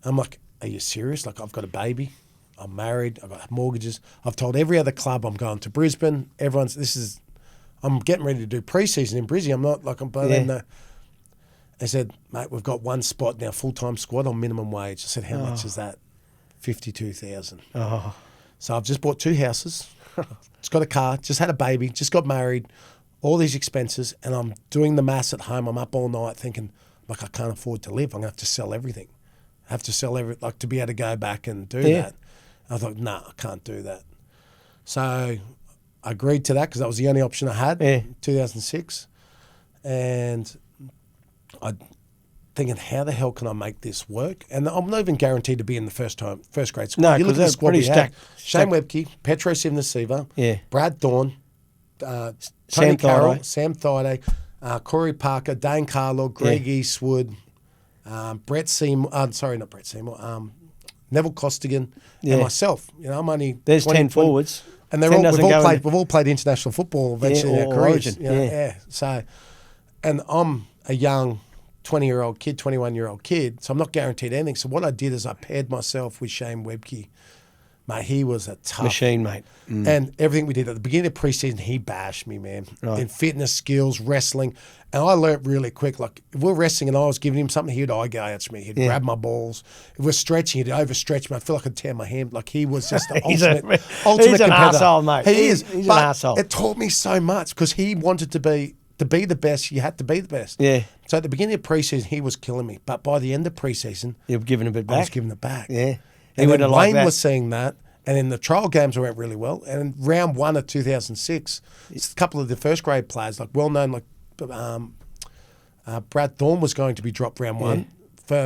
I'm like, are you serious? Like, I've got a baby. I'm married. I've got mortgages. I've told every other club I'm going to Brisbane. I'm getting ready to do pre-season in Brisbane. I'm not like, they said, mate, we've got one spot now, full-time squad on minimum wage. I said, how much is that? 52,000. Oh. So I've just bought 2 houses. Just got a car. Just had a baby. Just got married. All these expenses. And I'm doing the maths at home. I'm up all night thinking, like, I can't afford to live. I'm going to have to sell everything. I have to sell everything, like, to be able to go back and do that. I thought, no, I can't do that. So I agreed to that because that was the only option I had in 2006. And I thinking, how the hell can I make this work? And I'm not even guaranteed to be in the first grade squad. No, you look at the squad pretty we had. stacked. Shane Webke, Petro Sivnasiva, Brad Thorne, Tony Sam Carroll, Thaiday. Sam Thaiday, Corey Parker, Dane Carlo, Greg Eastwood, Brett Seymour, not Brett Seymour, Neville Costigan, and myself. You know, I'm only There's 10 forwards. And we've all played international football eventually in our careers. Origin. You know, So, and I'm a young 20-year-old kid, 21-year-old kid, so I'm not guaranteed anything. So what I did is I paired myself with Shane Webke. Mate, he was a tough machine, mate. And everything we did at the beginning of pre-season, he bashed me, man. Right. In fitness, skills, wrestling. And I learnt really quick. Like, if we're wrestling and I was giving him something, he'd eye-gouge me. He'd grab my balls. If we're stretching, he'd overstretch me. I feel like I'd tear my hand. Like, he was just the ultimate he's an competitor. arsehole, mate. He's an arsehole. It taught me so much because he wanted to be the best, you had to be the best. Yeah. So at the beginning of pre-season, he was killing me. But by the end of pre-season, You've given a bit back. I was giving it back. Yeah. And wouldn't then have liked Wayne that. was seeing that. And in the trial games, it went really well. And in round 1 of 2006, a couple of the first grade players, like well-known, like Brad Thorne was going to be dropped round 1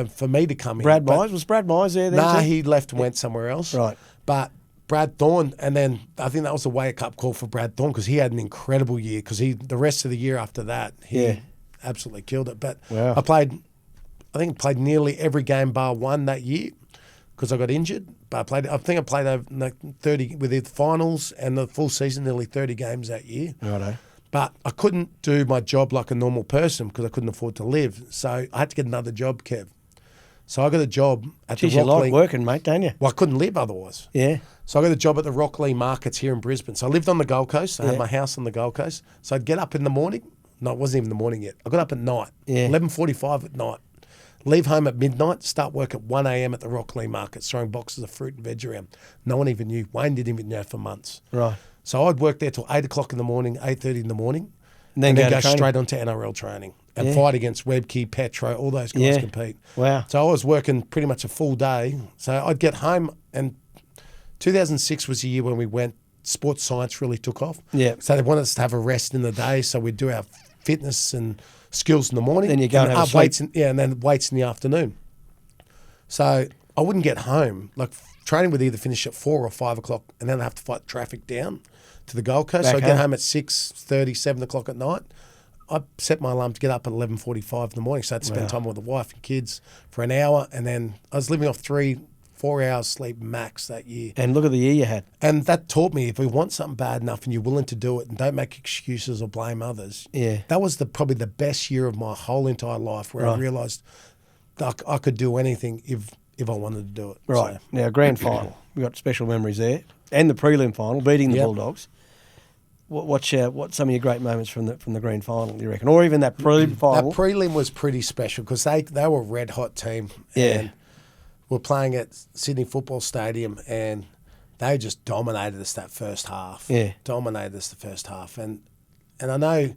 for me to come in. Was Brad Myers there then? Nah, too? he left and went somewhere else. Right. But Brad Thorne, and then I think that was a wake-up call for Brad Thorne because he had an incredible year because the rest of the year after that, he absolutely killed it. But Wow. I think I played nearly every game bar 1 that year because I got injured. But I think I played over 30 with the finals and the full season, nearly 30 games that year. Righto. But I couldn't do my job like a normal person because I couldn't afford to live. So I had to get another job, Kev. So I got a job at Geez, the you Rock like League. working, mate, don't you? Well, I couldn't live otherwise. Yeah. So I got a job at the Rockley Markets here in Brisbane. So I lived on the Gold Coast. I had my house on the Gold Coast. So I'd get up in the morning. No, it wasn't even the morning yet. I got up at night, 11:45 at night. Leave home at midnight, start work at 1 a.m. at the Rockley Markets, throwing boxes of fruit and veg around. No one even knew. Wayne didn't even know for months. Right. So I'd work there till 8 o'clock in the morning, 8:30 in the morning, And then go straight on to NRL training and fight against Webke, Petro, all those guys compete. Wow. So I was working pretty much a full day. So I'd get home, and 2006 was the year when we went, sports science really took off. Yeah. So they wanted us to have a rest in the day, so we'd do our fitness and skills in the morning. Then you go and have a sleep. weights and then weights in the afternoon. So I wouldn't get home. Like, training would either finish at 4 or 5 o'clock, and then I'd have to fight traffic down to the Gold Coast. Back So I'd get home. home at 6:30, 7 o'clock at night. I set my alarm to get up at 11:45 in the morning, so I had to spend time with the wife and kids for an hour, and then I was living off 3-4 hours sleep max that year. And look at the year you had. And that taught me, if we want something bad enough and you're willing to do it and don't make excuses or blame others, that was probably the best year of my whole entire life, where I realised that I could do anything if I wanted to do it. Right. So, Now, grand final. We got special memories there. And the prelim final, beating the Bulldogs. What's some of your great moments from the grand final, you reckon? Or even that prelim final? That prelim was pretty special because they were a red-hot team. Yeah. And we're playing at Sydney Football Stadium and they just dominated us that first half. Yeah. Dominated us the first half. And I know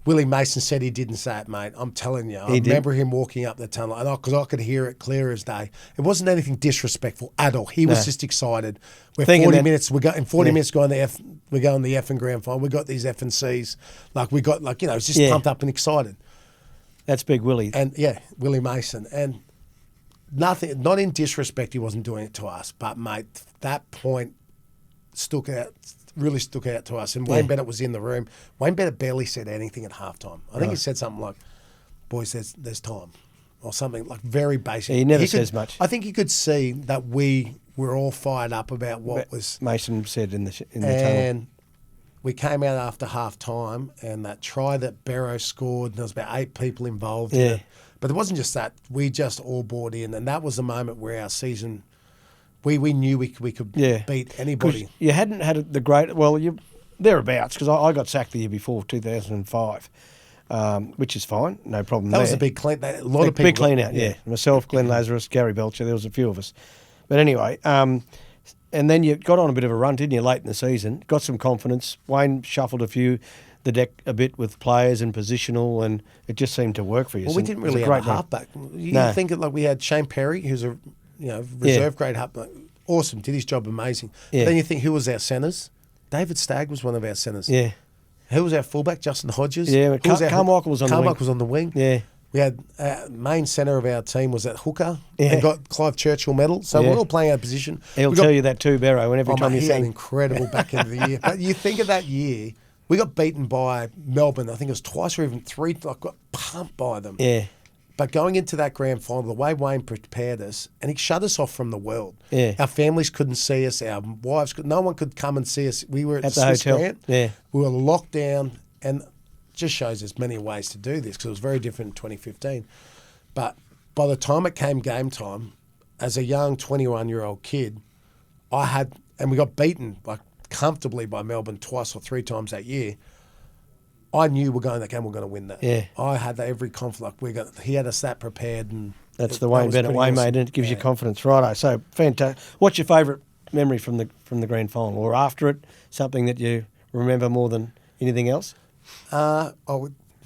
Willie Mason said he didn't say it, mate. I'm telling you. I remember him walking up the tunnel because I could hear it clear as day. It wasn't anything disrespectful at all. He was just excited. We're 40 minutes. In 40 minutes we're going the F and grand final. We got these F and C's. It's just pumped up and excited. That's big Willie. And Willie Mason. And not in disrespect, he wasn't doing it to us. But mate, that point really stuck out to us. And Wayne Bennett was in the room. Wayne Bennett barely said anything at halftime. I think he said something like, "Boys, there's time," or something like very basic. He never says much. I think he could see that we were all fired up about what was Mason said in the tunnel. And we came out after half time, and that try that Barrow scored, and there was about 8 people involved in it. But it wasn't just that. We just all bought in, and that was the moment where our season. We knew we could beat anybody. You hadn't had the great, you thereabouts, because I got sacked the year before, 2005, which is fine, no problem That there. was a big clean. A lot of people. Big clean out, yeah. Myself, Glenn Lazarus, Gary Belcher, there was a few of us. But anyway, and then you got on a bit of a run, didn't you, late in the season? Got some confidence. Wayne shuffled the deck a bit with players and positional, and it just seemed to work for you. Well, we didn't really have a halfback. You think we had Shane Perry, who's a reserve grade halfback. Awesome, did his job amazing. Yeah. Then you think, who was our centres? David Stagg was one of our centres. Yeah. Who was our fullback? Justin Hodges. Yeah, Carmichael was on the wing. Carmichael was on the wing. Yeah. We had main centre of our team was that hooker and got Clive Churchill medal. So we're all playing our position. He'll tell you that too, Barrow, every time you he say had an incredible back end of the year. But you think of that year, we got beaten by Melbourne, I think it was twice or even 3, got pumped by them. Yeah. But going into that grand final, the way Wayne prepared us, and he shut us off from the world. Yeah. Our families couldn't see us. Our wives no one could come and see us. We were at the Swiss hotel. Grant. Yeah. We were locked down, and just shows there's many ways to do this because it was very different in 2015. But by the time it came game time, as a young 21-year-old kid, and we got beaten comfortably by Melbourne twice or 3 times that year. I knew we're going that game, we're going to win that. Yeah. I had every confidence. He had us that prepared. And that's the Wayne Bennett way, mate, and it gives you confidence. Righto, so fantastic. What's your favourite memory from the grand final or after it? Something that you remember more than anything else? Mad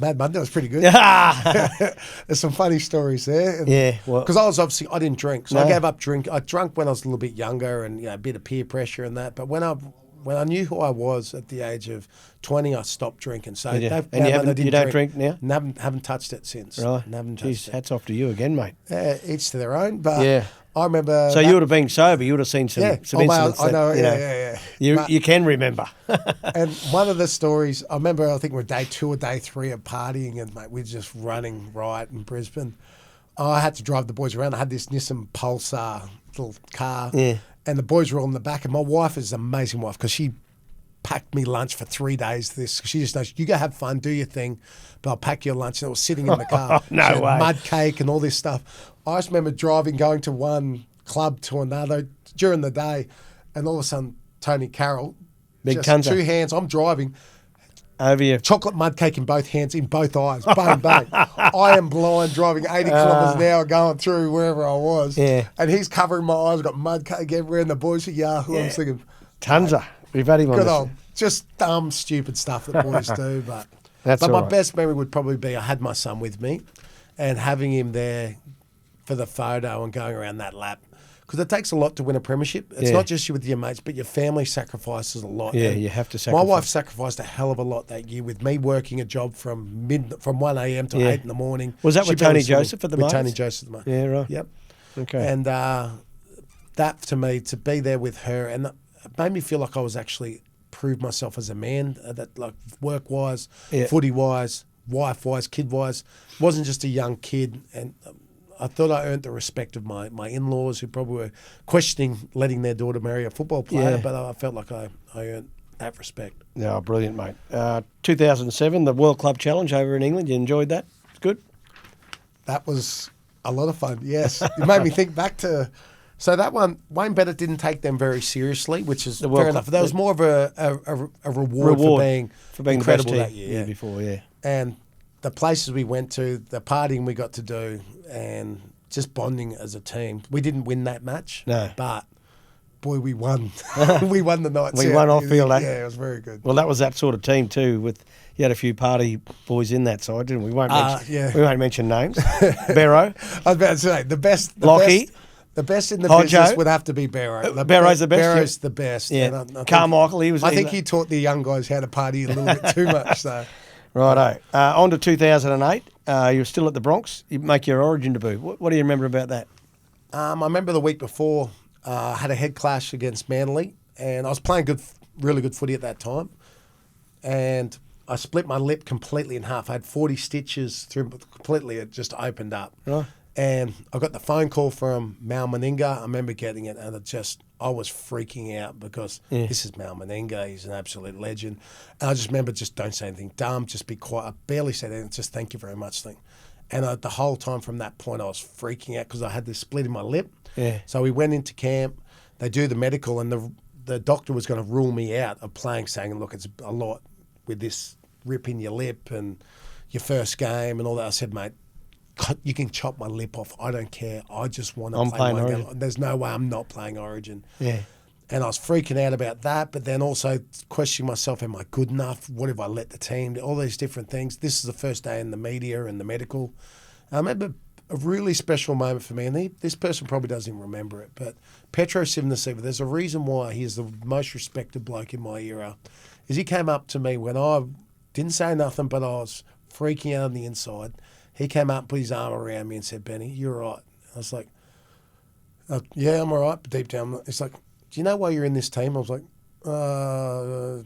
Monday was pretty good. There's some funny stories there. Yeah. Because I didn't drink. So I gave up drink. I drank when I was a little bit younger and a bit of peer pressure and that. But when I knew who I was at the age of 20, I stopped drinking. So you don't drink now? Haven't touched it since. Right. Jeez, hats off to you again, mate. Each to their own. But I remember. So you would have been sober. You would have seen some incidents. I know. You can remember. And one of the stories, I remember. I think we're day 2 or day 3 of partying, and mate, we're just running riot in Brisbane. I had to drive the boys around. I had this Nissan Pulsar little car. Yeah. And the boys were all in the back. And my wife is an amazing wife because she packed me lunch for 3 days. She just knows, you go have fun, do your thing, but I'll pack your lunch. And I was sitting in the car. No way. Mud cake and all this stuff. I just remember going to one club to another during the day. And all of a sudden, Tony Carroll, big just cunter. 2 hands, I'm driving. Over you. Chocolate mud cake in both hands, in both eyes. Bang, bang. I am blind, driving 80 kilometres an hour, going through wherever I was. Yeah. And he's covering my eyes. I've got mud cake everywhere, and the boys are Yahoo. Yeah. I was thinking, Tunza. We've had him on good this. old, just dumb, stupid stuff that boys do. But That's my best memory would probably be I had my son with me and having him there for the photo and going around that lap. Because it takes a lot to win a premiership. It's not just you with your mates, but your family sacrifices a lot. Yeah, and you have to sacrifice. My wife sacrificed a hell of a lot that year with me working a job from 1 a.m. to 8 in the morning. Was that with Tony Joseph at the moment? With Tony Joseph at the moment. Yeah, right. Yep. Okay. And that, to me, to be there with her, and it made me feel like I was actually proved myself as a man, that like work-wise, footy-wise, wife-wise, kid-wise. Wasn't just a young kid, and I thought I earned the respect of my in-laws who probably were questioning letting their daughter marry a football player, but I felt like I earned that respect. Yeah, brilliant, mate. 2007, the World Club Challenge over in England. You enjoyed that? It's good? That was a lot of fun, yes. It made me think back to So that one, Wayne Bennett didn't take them very seriously, which is World fair Cup. enough. There was more of a reward for being the best incredible team that year. before, yeah. And the places we went to, the partying we got to do, and just bonding as a team. We didn't win that match, No. but boy, we won. We won the night. We won off field, eh? Yeah, it was very good. Well, that was that sort of team too. You had a few party boys in that side, didn't we? We won't mention names. Barrow, I was about to say the best. Lockie. The best in the Hodjo. business would have to be Barrow. Barrow's the best. Barrow's the best. Yeah. And I think- Carmichael, I think he taught the young guys how to party a little bit too much. So. Righto. On to 2008. You were still at the Bronx. You make your origin debut. What do you remember about that? I remember the week before, I had a head clash against Manly, and I was playing really good footy at that time, and I split my lip completely in half. I had 40 stitches through completely. It just opened up. Right. And I got the phone call from Mal Meninga. I remember getting it, and I was freaking out because this is Mal Meninga. He's an absolute legend. And I just remember, just don't say anything dumb, just be quiet. I barely said anything, just thank you very much thing. And the whole time from that point, I was freaking out because I had this split in my lip. Yeah. So we went into camp. They do the medical, and the doctor was going to rule me out of playing, saying, look, it's a lot with this rip in your lip and your first game and all that. I said, mate, you can chop my lip off. I don't care. I just want to play my game. There's no way I'm not playing Origin. Yeah. And I was freaking out about that, but then also questioning myself, am I good enough? What if I let the team? All these different things. This is the first day in the media and the medical. I remember a really special moment for me, and this person probably doesn't even remember it, but Petro Sivnasiva, there's a reason why he is the most respected bloke in my era, is he came up to me when I didn't say nothing, but I was freaking out on the inside. He came up and put his arm around me and said, Benny, you're all right. I was like, yeah, I'm all right, but deep down, it's like, do you know why you're in this team? I was like,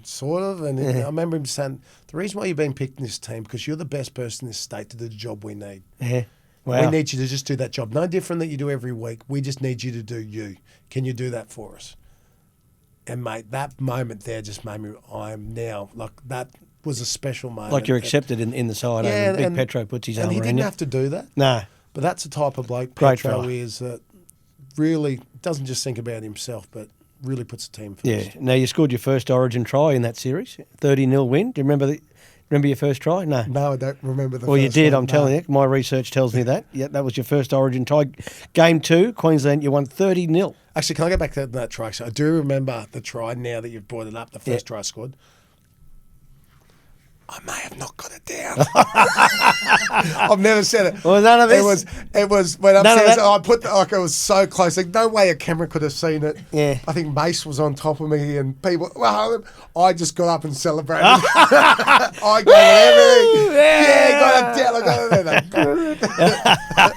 sort of. And I remember him saying, the reason why you've been picked in this team, because you're the best person in this state to do the job we need. Yeah. Wow. We need you to just do that job. No different that you do every week. We just need you to do you. Can you do that for us? And, mate, that moment there just made me, I'm now, like, that was a special moment. Like you're accepted in the side. Yeah, Big Petro puts his arm around you. And he didn't have to do that. No. But that's the type of bloke Great Petro fella. is, that really doesn't just think about himself, but really puts the team first. Yeah. Now, you scored your first Origin try in that series, 30-0 win. Do you remember your first try? No. No, I don't remember the first Well, you did, one, I'm telling you. My research tells me that. Yeah, that was your first Origin try. Game 2, Queensland, you won 30-0. Actually, can I go back to that try? So I do remember the try now that you've brought it up, the first try I scored. I may have not got it down. I've never said it. Well, none of this. It was when None of upstairs. that. I put it was so close. Like no way a camera could have seen it. Yeah. I think Mace was on top of me and people. Well, I just got up and celebrated. I gave it everything. Got it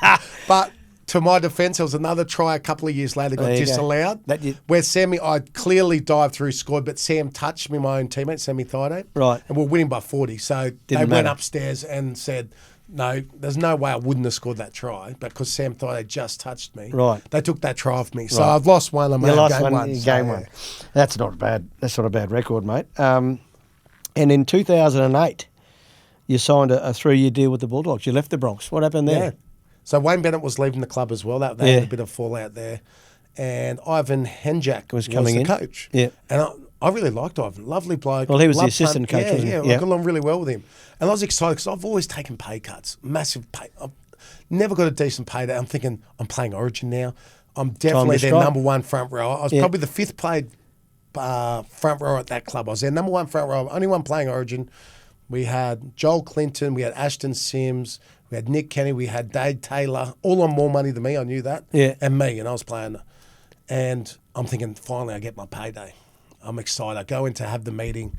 down. But to my defence, there was another try a couple of years later got disallowed. Where I clearly dived through, scored, but Sam touched me, my own teammate, Sammy Thaiday. Right. And we're winning by 40. So they went upstairs and said, no, there's no way I wouldn't have scored that try, but because Sam Thaiday just touched me, they took that try off me. So I've lost one. I'm out game one. Game one. That's not a bad record, mate. And in 2008, you signed a 3-year deal with the Bulldogs. You left the Bronx. What happened there? Yeah. So Wayne Bennett was leaving the club as well. They had a bit of fallout there. And Ivan Henjak was the coach. Yeah. And I really liked Ivan. Lovely bloke. Well, he was the assistant coach, wasn't he? Yeah, I got along really well with him. And I was excited because I've always taken pay cuts, massive pay. I've never got a decent pay day. I'm thinking, I'm playing Origin now. I'm definitely their number one front row. I was probably the fifth played front row at that club. I was their number one front row. Only one playing Origin. We had Joel Clinton, we had Ashton Sims, we had Nick Kenny, we had Dade Taylor, all on more money than me, I knew that. Yeah. And me, and I was playing. And I'm thinking, finally, I get my payday. I'm excited. I go in to have the meeting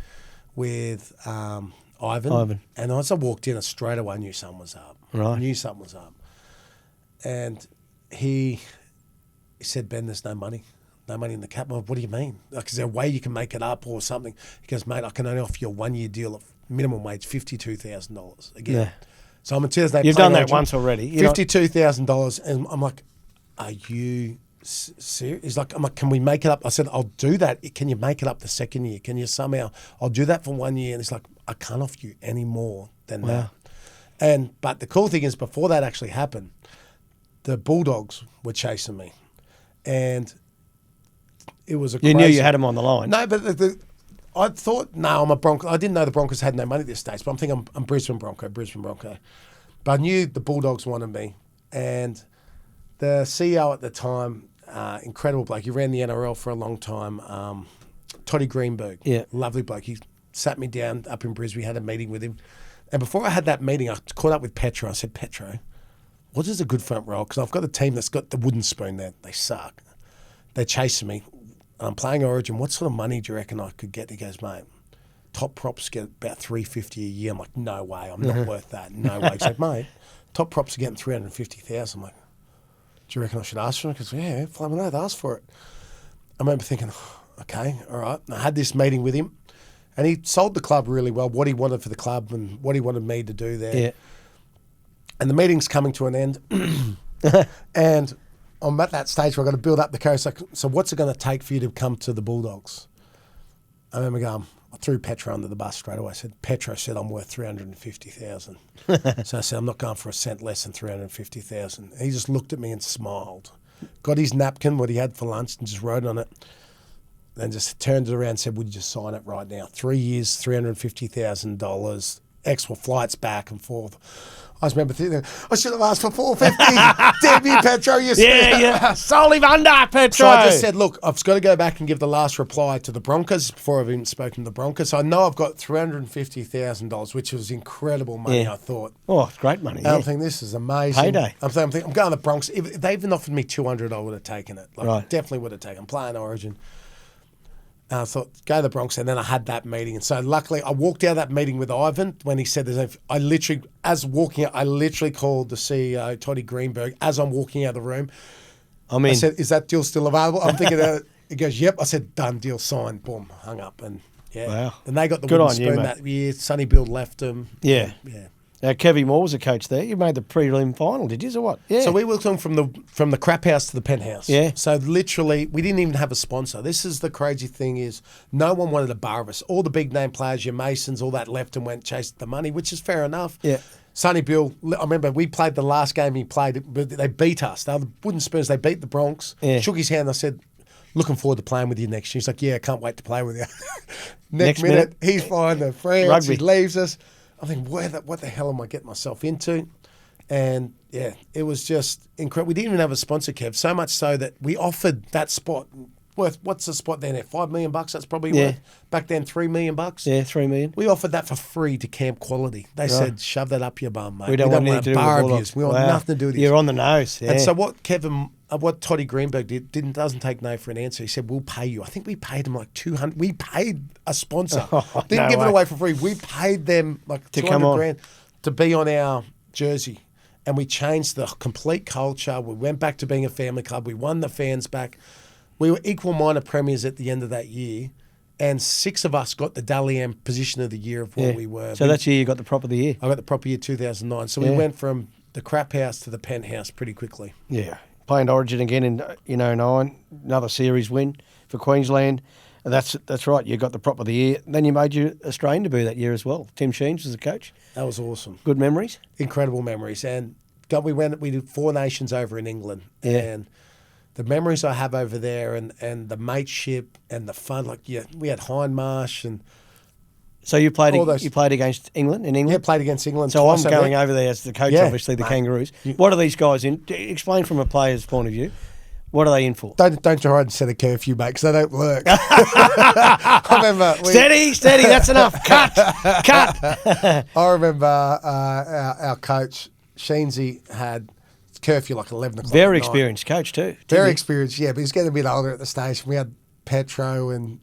with Ivan. And as I walked in, straight away I knew something was up. Right. I knew something was up. And he said, Ben, there's no money. No money in the cap. What do you mean? Like, is there a way you can make it up or something? He goes, mate, I can only offer you a 1-year deal of minimum wage, $52,000 again. Yeah. So I'm in 2008. You've done that once already. $52,000. And I'm like, are you serious? He's like, I'm like, can we make it up? I said, I'll do that. Can you make it up the second year? Can you somehow? I'll do that for 1 year. And he's like, I can't offer you any more than that. But the cool thing is, before that actually happened, the Bulldogs were chasing me. and it was a You crazy... knew you had him on the line. No, but I thought, I'm a Bronco. I didn't know the Broncos had no money at this stage, but I'm thinking I'm Brisbane Bronco. But I knew the Bulldogs wanted me, and the CEO at the time, incredible bloke. He ran the NRL for a long time. Toddy Greenberg, lovely bloke. He sat me down up in Brisbane. We had a meeting with him, and before I had that meeting, I caught up with Petro. I said, Petro, what is a good front row? Because I've got a team that's got the wooden spoon there. They suck. They're chasing me. I'm playing Origin. What sort of money do you reckon I could get? He goes, mate, top props get about $350 a year. I'm like, no way. I'm not worth that. No way. He said, mate, top props are getting $350,000. I'm like, do you reckon I should ask for it? Because yeah, flaming out, ask for it. I remember thinking, okay, all right. And I had this meeting with him, and he sold the club really well, what he wanted for the club and what he wanted me to do there. Yeah. And the meeting's coming to an end, and I'm at that stage where I've got to build up the courage. Like, so what's it going to take for you to come to the Bulldogs? I remember going, I threw Petro under the bus straight away. I said, Petro said I'm worth $350,000. So I said, I'm not going for a cent less than $350,000. He just looked at me and smiled. Got his napkin, what he had for lunch, and just wrote on it. Then just turned it around and said, would you just sign it right now? 3 years, $350,000, extra flights back and forth. I just remember thinking, I should have asked for $450. Damn you, Petro. Yeah. Sold him under, Petro. So I just said, look, I've got to go back and give the last reply to the Broncos before I've even spoken to the Broncos. So I know I've got $350,000, which was incredible money, I thought. Oh, it's great money. And I'm thinking, this is amazing. Payday. I'm going to the Broncos. If they even offered me $200, I would have taken it. Like, definitely would have taken it. I'm playing Origin. And I thought, go to the Broncos, and then I had that meeting. And so luckily, I walked out of that meeting with Ivan when he said, I literally called the CEO, Toddy Greenberg, as I'm walking out of the room. I said, is that deal still available? I'm thinking, he goes, yep. I said, done, deal signed. Boom, hung up. And wow. And they got the wooden spoon that year. Sonny Bill left them. Yeah. Now, Kevie Moore was a coach there. You made the prelim final, did you, or what? Yeah. So we worked on from the crap house to the penthouse. Yeah. So literally, we didn't even have a sponsor. This is the crazy thing is, no one wanted a bar of us. All the big name players, your Masons, all that left and went chased the money, which is fair enough. Yeah. Sonny Bill, I remember we played the last game he played, but they beat us. They were the wooden spoons. They beat the Bronx. Yeah. Shook his hand. I said, looking forward to playing with you next year. He's like, yeah, I can't wait to play with you. Next minute, he's flying to France. Rugby. He leaves us. I think, what the hell am I getting myself into? And, yeah, it was just incredible. We didn't even have a sponsor, Kev, so much so that we offered that spot worth, what's the spot then at? $5 million? That's probably worth. Back then, $3 million. Yeah, $3 million. We offered that for free to Camp Quality. They said, shove that up your bum, mate. We don't want anything to do with Bulldogs. We want nothing to do with this. You're on the nose, yeah. And so what Toddy Greenberg doesn't take no for an answer. He said, we'll pay you. I think we paid him like $200. We paid a sponsor. Didn't give it away for free. We paid them like $200,000 to be on our jersey. And we changed the complete culture. We went back to being a family club. We won the fans back. We were equal minor premiers at the end of that year. And 6 of us got the Dally M position of the year of what we were. So that's year you got the prop of the year? I got the prop of year 2009. So we went from the crap house to the penthouse pretty quickly. Yeah. Playing Origin again in 2009, another series win for Queensland. That's right, you got the prop of the year. Then you made your Australian debut that year as well. Tim Sheens was the coach. That was awesome. Good memories? Incredible memories. And we did 4 nations over in England. Yeah. And the memories I have over there and the mateship and the fun, we had Hindmarsh and... So you played against England in England? Yeah, played against England. So I'm going over there as the coach, obviously, the Kangaroos. What are these guys in? Explain from a player's point of view. What are they in for? Don't try and set a curfew, mate, because they don't work. I remember... Steady, that's enough. Cut. I remember our coach, Sheensy, had curfew like 11 o'clock. Very experienced coach too. Very experienced, yeah, but he's getting a bit older at the station. We had Petro and...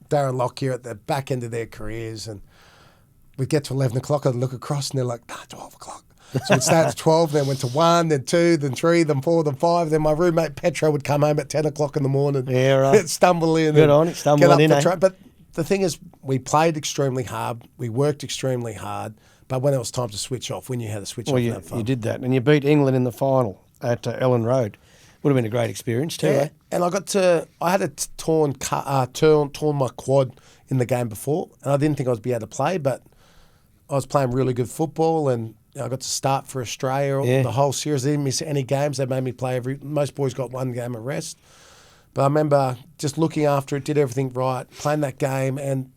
Darren Lockyer at the back end of their careers, and we'd get to 11 o'clock, I'd look across and they're like, 12 o'clock. So we'd start at 12, then went to 1, then 2, then 3, then 4, then 5. Then my roommate Petro would come home at 10 o'clock in the morning. Yeah, right. Stumble in. Good on it, stumbling in. But the thing is, we played extremely hard, we worked extremely hard, but when it was time to switch off, we knew how to switch off. You did that, and you beat England in the final at Ellen Road. Would have been a great experience too, eh? And I had a torn my quad in the game before, and I didn't think I would be able to play, but I was playing really good football, and I got to start for Australia the whole series. I didn't miss any games. They made me play most boys got one game of rest. But I remember just looking after it, did everything right, playing that game. And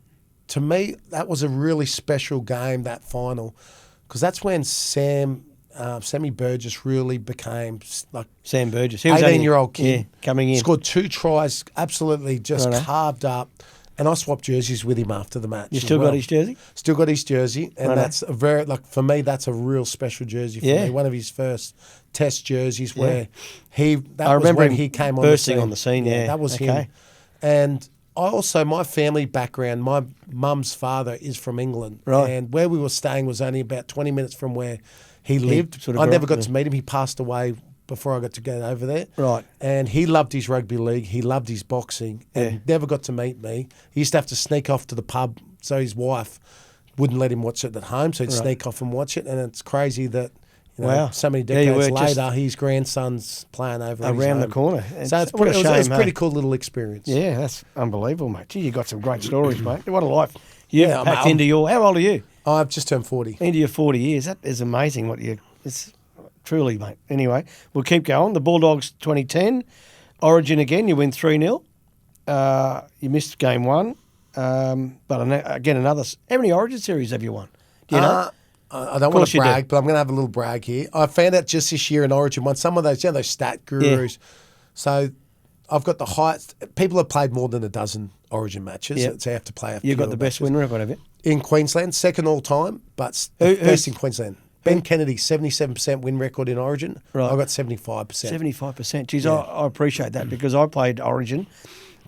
to me, that was a really special game, that final, because that's when Sammy Burgess really became like Sam Burgess. He was 18-year-old kid. Yeah, coming in. Scored 2 tries, absolutely just carved up. And I swapped jerseys with him after the match. You still got his jersey? Still got his jersey. And that's a very, for me, that's a real special jersey for me. One of his first Test jerseys where I remember when he came bursting on the scene. Yeah, that was him. And I also, my family background, my mum's father is from England. Right. And where we were staying was only about 20 minutes from where he lived. I never got to meet him. He passed away before I got to go over there. Right. And he loved his rugby league. He loved his boxing. And never got to meet me. He used to have to sneak off to the pub so his wife wouldn't let him watch it at home. So he'd sneak off and watch it. And it's crazy that, so many decades later, his grandson's playing over around the corner. So it was a pretty cool little experience. Yeah, that's unbelievable, mate. Gee, you got some great stories, mate. What a life you've packed into your... How old are you? I've just turned 40. Into your 40 years. That is amazing what you... It's truly, mate. Anyway, we'll keep going. The Bulldogs 2010. Origin again, you win 3-0. You missed game 1. But again, another... How many Origin series have you won? Do you know? I don't want to brag, but I'm going to have a little brag here. I found out just this year in Origin won some of those, those stat gurus. Yeah. So I've got the highest... People have played more than a dozen Origin matches. Yep. So you have to play... You've got the best win record, have you? In Queensland, second all time, but first in Queensland. Ben Kennedy, 77% win record in Origin. Right. I got 75%. 75%. Geez, I appreciate that because I played Origin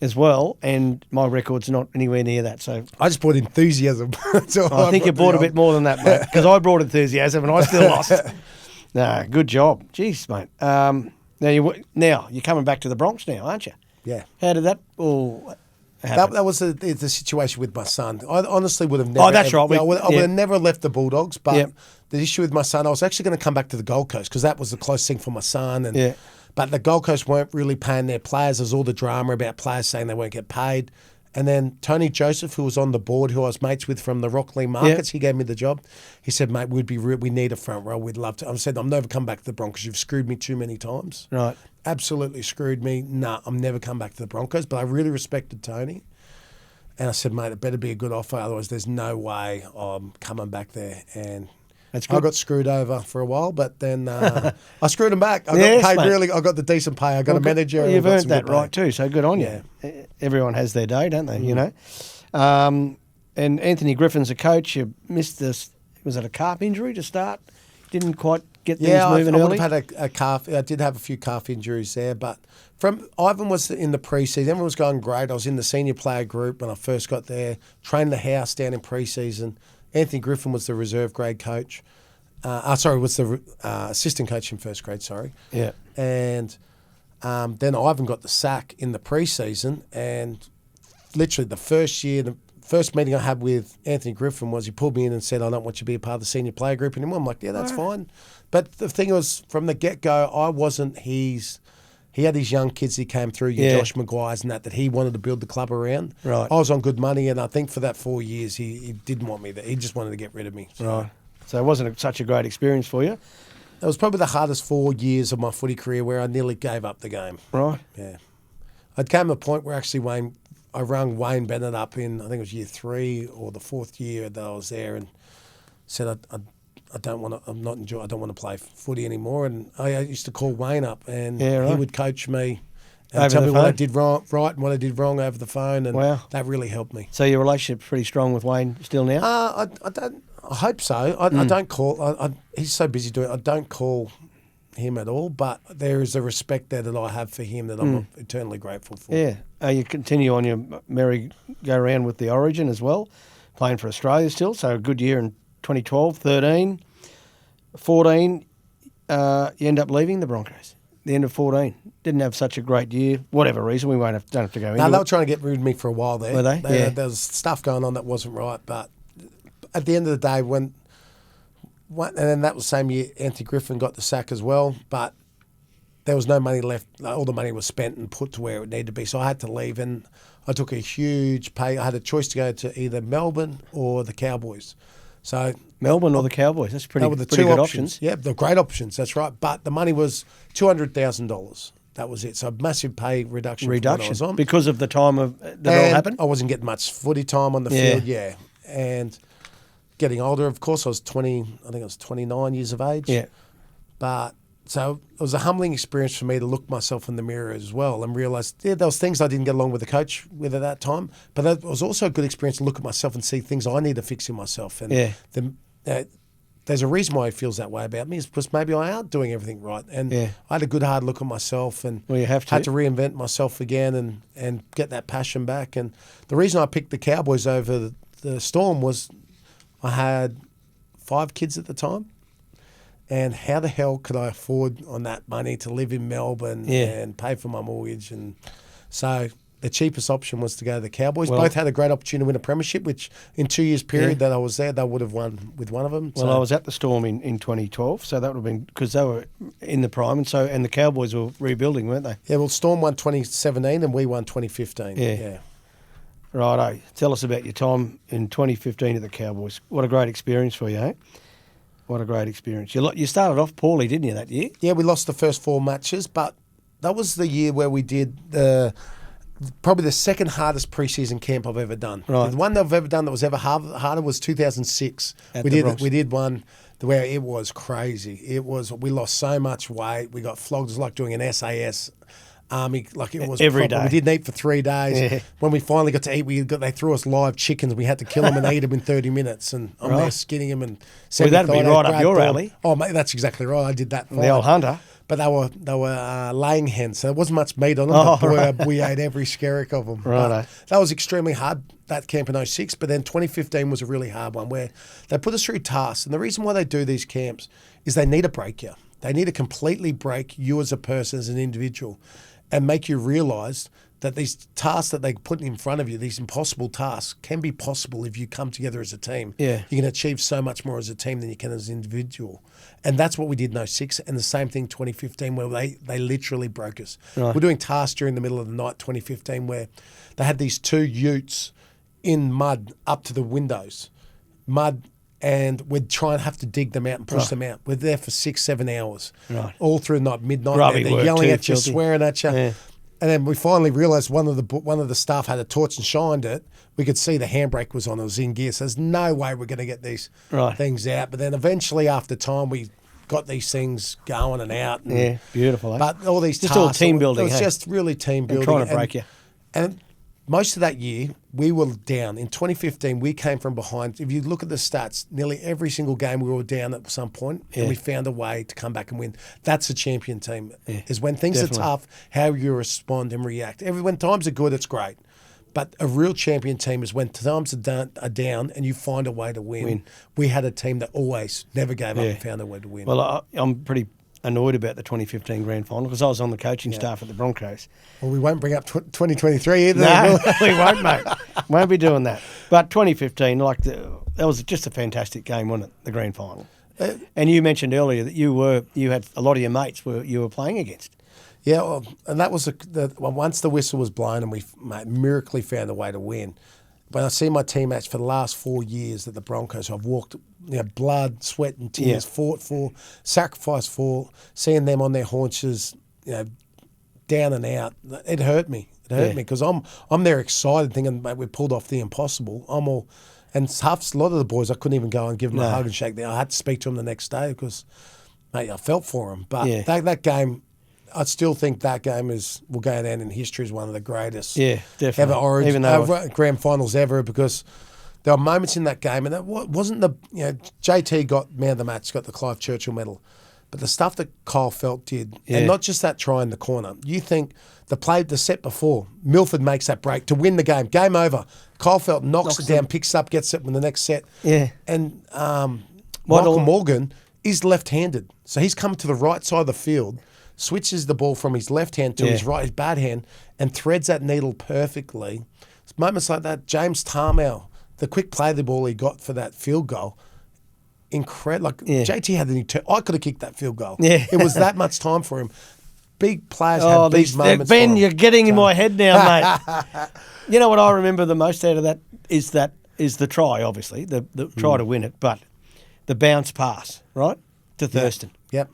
as well, and my record's not anywhere near that. So I just brought enthusiasm. I think you brought a bit more than that, mate, because I brought enthusiasm and I still lost. Nah, good job. Jeez, mate. Now you're coming back to the Bronx now, aren't you? Yeah. How did that all happen? That was the situation with my son. I honestly would have never... Oh, that's right. I would have never left the Bulldogs, but the issue with my son, I was actually going to come back to the Gold Coast because that was the close thing for my son. And But the Gold Coast weren't really paying their players. There's all the drama about players saying they won't get paid. And then Tony Joseph, who was on the board, who I was mates with from the Rockley Markets, he gave me the job. He said, mate, we need a front row. We'd love to. I said, I'm never come back to the Broncos. You've screwed me too many times. Right. Absolutely screwed me. Nah, I'm never come back to the Broncos. But I really respected Tony. And I said, mate, it better be a good offer. Otherwise, there's no way I'm coming back there. And that's good. I got screwed over for a while, but then I screwed him back. I got paid really. I got the decent pay. I got a manager. Well, you've earned that right too. So good on you. Everyone has their day, don't they? You know. And Anthony Griffin's a coach. You missed this. Was it a calf injury to start? Didn't quite get things moving early. I would have had a calf. I did have a few calf injuries there, but Ivan was in the preseason. Everyone was going great. I was in the senior player group when I first got there. Trained the house down in preseason. Anthony Griffin was the reserve grade coach. Was the assistant coach in first grade, sorry. Yeah. And then Ivan got the sack in the preseason, and literally the first meeting I had with Anthony Griffin was he pulled me in and said, I don't want you to be a part of the senior player group anymore. I'm like, yeah, that's fine. But the thing was, from the get-go, I wasn't his... He had these young kids he came through, Josh Maguires and that he wanted to build the club around. Right. I was on good money, and I think for that 4 years, he didn't want me there. He just wanted to get rid of me. So. Right. So it wasn't such a great experience for you? It was probably the hardest 4 years of my footy career where I nearly gave up the game. Right. Yeah. I'd came to a point where actually I rang Wayne Bennett up in, I think it was year 3 or the 4th year that I was there, and said I don't want to play footy anymore. And I used to call Wayne up, and he would coach me and tell me what I did right and what I did wrong over the phone, and that really helped me. So your relationship's pretty strong with Wayne still now? I hope so. I don't call. He's so busy doing it. I don't call him at all, but there is a respect there that I have for him that I'm eternally grateful for. Yeah. You continue on your merry-go-round with the Origin as well, playing for Australia still, so a good year in 2012, 13, 14, you end up leaving the Broncos. The end of 14. Didn't have such a great year. Whatever reason, we don't have to go into it. No, they were trying to get rid of me for a while there. Were they? Yeah. There was stuff going on that wasn't right, but at the end of the day, and then that was the same year Anthony Griffin got the sack as well, but there was no money left. All the money was spent and put to where it needed to be, so I had to leave, and I took a huge pay. I had a choice to go to either Melbourne or the Cowboys. So Melbourne or the Cowboys? That's pretty, they were the pretty two good options. options. Yeah, they're great options. That's right. But the money was $200,000. That was it. So a massive pay reduction. From what I was on. Because of the time of that And all happened? I wasn't getting much footy time on the field. Yeah, and getting older. Of course, I was 20. I think I was 29 years of age. Yeah. But so it was a humbling experience for me to look myself in the mirror as well and realise, there was things I didn't get along with the coach with at that time. But it was also a good experience to look at myself and see things I need to fix in myself. And there's a reason why he feels that way about me, is because maybe I aren't doing everything right. And I had a good hard look at myself and you have to. had to reinvent myself again and get that passion back. And the reason I picked the Cowboys over the Storm was I had 5 kids at the time. And how the hell could I afford on that money to live in Melbourne and pay for my mortgage? And so the cheapest option was to go to the Cowboys. Both had a great opportunity to win a premiership, which in 2 years period that I was there, they would have won with one of them. Well, I was at the Storm in 2012, so that would have been because they were in the prime, and the Cowboys were rebuilding, weren't they? Yeah, well, Storm won 2017 and we won 2015. Yeah. Righto. Tell us about your time in 2015 at the Cowboys. What a great experience for you, eh? What a great experience. You started off poorly, didn't you, that year? Yeah, we lost the first 4 matches, but that was the year where we did probably the second hardest preseason camp I've ever done. Right. The one that I've ever done that was ever harder was 2006. We did one where it was crazy. We lost so much weight. We got flogged. It was like doing an SAS army, like it was every proper. day. We didn't eat for 3 days. Yeah. When we finally got to eat, they threw us live chickens. We had to kill them and eat them in 30 minutes. And I'm there skinning them and that'd be right up your alley. Oh, mate, that's exactly right. I did that. The old hunter. But they were laying hens, so there wasn't much meat on them. But we ate every skerrick of them. Right. That was extremely hard, that camp in 06. But then 2015 was a really hard one where they put us through tasks. And the reason why they do these camps is they need to break you. They need to completely break you as a person, as an individual, and make you realise that these tasks that they put in front of you, these impossible tasks, can be possible if you come together as a team. Yeah. You can achieve so much more as a team than you can as an individual. And that's what we did in 06, and the same thing 2015 where they literally broke us. Right. We're doing tasks during the middle of the night 2015 where they had these 2 utes in mud up to the windows. And we'd try and have to dig them out and push them out. We're there for 6-7 hours. Right. All through the night, midnight. Grubby They're work yelling too, at you, filthy. swearing at you. Yeah. And then we finally realised one of the staff had a torch and shined it. We could see the handbrake was on. It was in gear. So there's no way we're going to get these things out. But then eventually, after time, we got these things going and out. And, beautiful. Eh? But all these just tasks, all team building. It was just really team building. And trying to break you. And most of that year, we were down. In 2015, we came from behind. If you look at the stats, nearly every single game we were down at some point, and we found a way to come back and win. That's a champion team, is when things are tough, how you respond and react. When times are good, it's great. But a real champion team is when times are down and you find a way to win. We had a team that always never gave up and found a way to win. Well, I'm pretty annoyed about the 2015 grand final because I was on the coaching staff at the Broncos. Well, we won't bring up 2023 either. No, we won't, mate. Won't be doing that. But 2015, that was just a fantastic game, wasn't it? The grand final. And you mentioned earlier that you had a lot of your mates you were playing against. Yeah, well, and that was once the whistle was blown and we miraculously found a way to win. When I see my teammates for the last 4 years at the Broncos, I've walked blood, sweat and tears, fought for, sacrificed for, seeing them on their haunches, down and out. It hurt me. It hurt me because I'm there excited thinking, mate, we pulled off the impossible. And a lot of the boys, I couldn't even go and give them a hug and shake them. I had to speak to them the next day because, mate, I felt for them. But that game, I still think that game will go down in history as one of the greatest ever origin, grand finals ever, because there were moments in that game, and that wasn't JT got man of the match, got the Clive Churchill medal, but the stuff that Kyle Felt did, and not just that try in the corner. You think the set before, Milford makes that break to win the game over. Kyle Felt knocks it down, picks it up, gets it in the next set. Yeah, and Michael Morgan is left-handed, so he's come to the right side of the field, switches the ball from his left hand to his bad hand, and threads that needle perfectly. It's moments like that. James Tarmow, the quick play the ball he got for that field goal, incredible. JT had I could have kicked that field goal. Yeah. It was that much time for him. Big players had big moments. Ben, you're getting in my head now, mate. You know what I remember the most out of that is that is the try, obviously, the try to win it, but the bounce pass, right, to Thurston. Yep.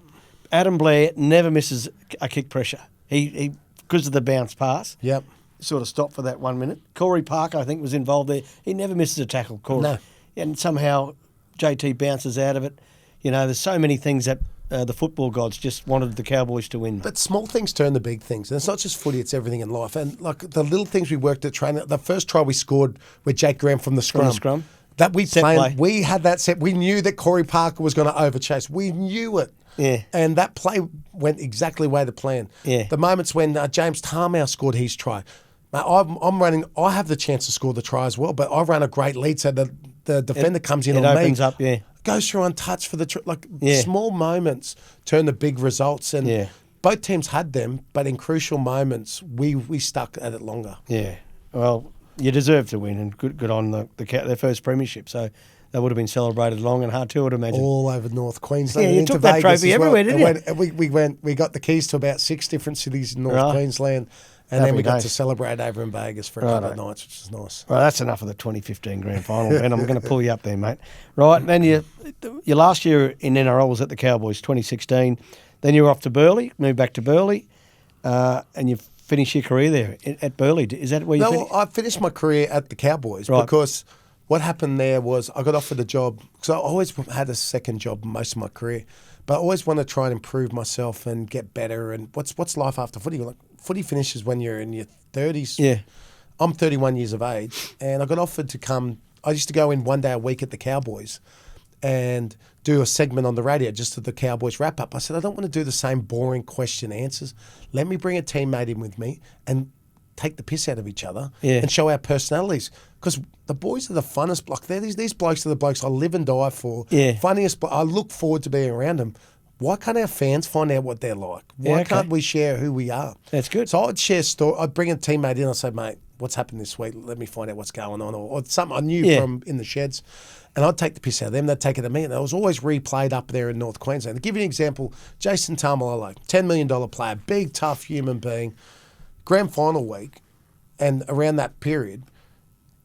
Adam Blair never misses a kick pressure. He because of the bounce pass. Yep. Sort of stopped for that 1 minute. Corey Parker, I think, was involved there. He never misses a tackle, Corey. No. And somehow JT bounces out of it. You know, there's so many things that the football gods just wanted the Cowboys to win. But small things turn to big things. And it's not just footy, it's everything in life. And like the little things we worked at training, the first try we scored with Jake Graham from the scrum. That we played, we had that set. We knew that Corey Parker was going to overchase. We knew it. Yeah. And that play went exactly the way the plan. Yeah. The moments when James Tarmow scored his try. Mate, I'm running, I have the chance to score the try as well, but I ran a great lead so the defender comes in on me. It opens up, yeah. Goes through untouched for the small moments turn to big results, and both teams had them, but in crucial moments we stuck at it longer. Yeah, well, you deserve to win, and good on their first premiership. So that would have been celebrated long and hard too, I would imagine. All over North Queensland. Yeah, you took that trophy everywhere, didn't you? We got the keys to about 6 different cities in North Queensland. And then we got to celebrate over in Vegas for a couple of nights, which is nice. Well, that's enough of the 2015 grand final, and I'm going to pull you up there, mate. Right, then your last year in NRL was at the Cowboys, 2016. Then you were off to Burleigh, moved back to Burleigh, and you finished your career there at Burleigh. Is that where you finished? No, I finished my career at the Cowboys because what happened there was I got offered a job, because I always had a second job most of my career, but I always want to try and improve myself and get better. And what's life after footy? Like, footy finishes when you're in your 30s. Yeah. I'm 31 years of age, and I got offered to come. I used to go in 1 day a week at the Cowboys and do a segment on the radio just to the Cowboys wrap-up. I said, I don't want to do the same boring question answers. Let me bring a teammate in with me and take the piss out of each other and show our personalities. Because the boys are the funnest bloke. These blokes are the blokes I live and die for. Yeah. Funniest. I look forward to being around them. Why can't our fans find out what they're like? Why can't we share who we are? That's good. So I'd share story. I'd bring a teammate in. I'd say, mate, what's happened this week? Let me find out what's going on, or something I knew from in the sheds. And I'd take the piss out of them. They'd take it to me, and it was always replayed up there in North Queensland. To give you an example, Jason Tamalolo, $10 million player, big, tough human being. Grand final week, and around that period,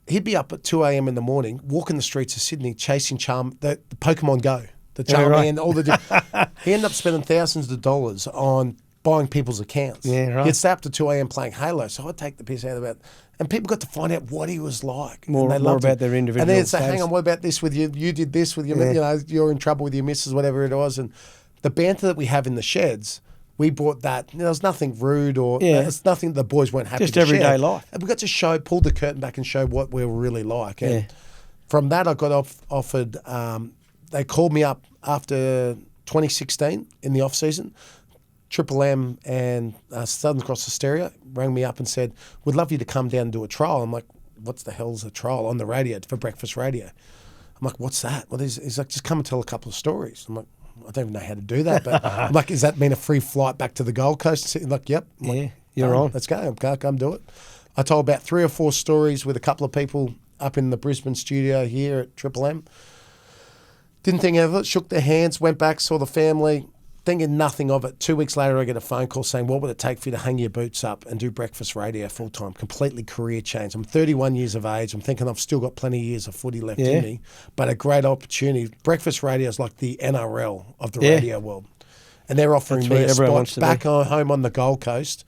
he'd be up at 2 a.m. in the morning, walking the streets of Sydney, chasing the Pokemon Go. The Charman, all the he ended up spending thousands of dollars on buying people's accounts. Yeah, right. He'd stay up to 2 a.m. playing Halo, so I'd take the piss out of it. And people got to find out what he was like. More about their individual. And then they'd say, hang on, what about this with you? You did this with your, you're in trouble with your missus, whatever it was. And the banter that we have in the sheds, we brought that. There was nothing rude or it's nothing the boys weren't happy just to everyday share. life. And we got to pull the curtain back and show what we were really like. And from that, I got offered. They called me up after 2016 in the off season. Triple M and Southern Cross Hysteria rang me up and said, "We'd love you to come down and do a trial." I'm like, "What's the hell's a trial?" On the radio for breakfast radio. I'm like, "What's that?" Well, he's like, "Just come and tell a couple of stories." I'm like, "I don't even know how to do that," but I'm like, "Does that mean a free flight back to the Gold Coast?" He's like, "Yep." I'm like, you're on. Let's go. Come do it. I told about 3 or 4 stories with a couple of people up in the Brisbane studio here at Triple M. Didn't think of it, shook their hands, went back, saw the family, thinking nothing of it. 2 weeks later, I get a phone call saying, what would it take for you to hang your boots up and do breakfast radio full time? Completely career change. I'm 31 years of age. I'm thinking I've still got plenty of years of footy left in me, but a great opportunity. Breakfast radio is like the NRL of the radio world. And they're offering me a spot back home on the Gold Coast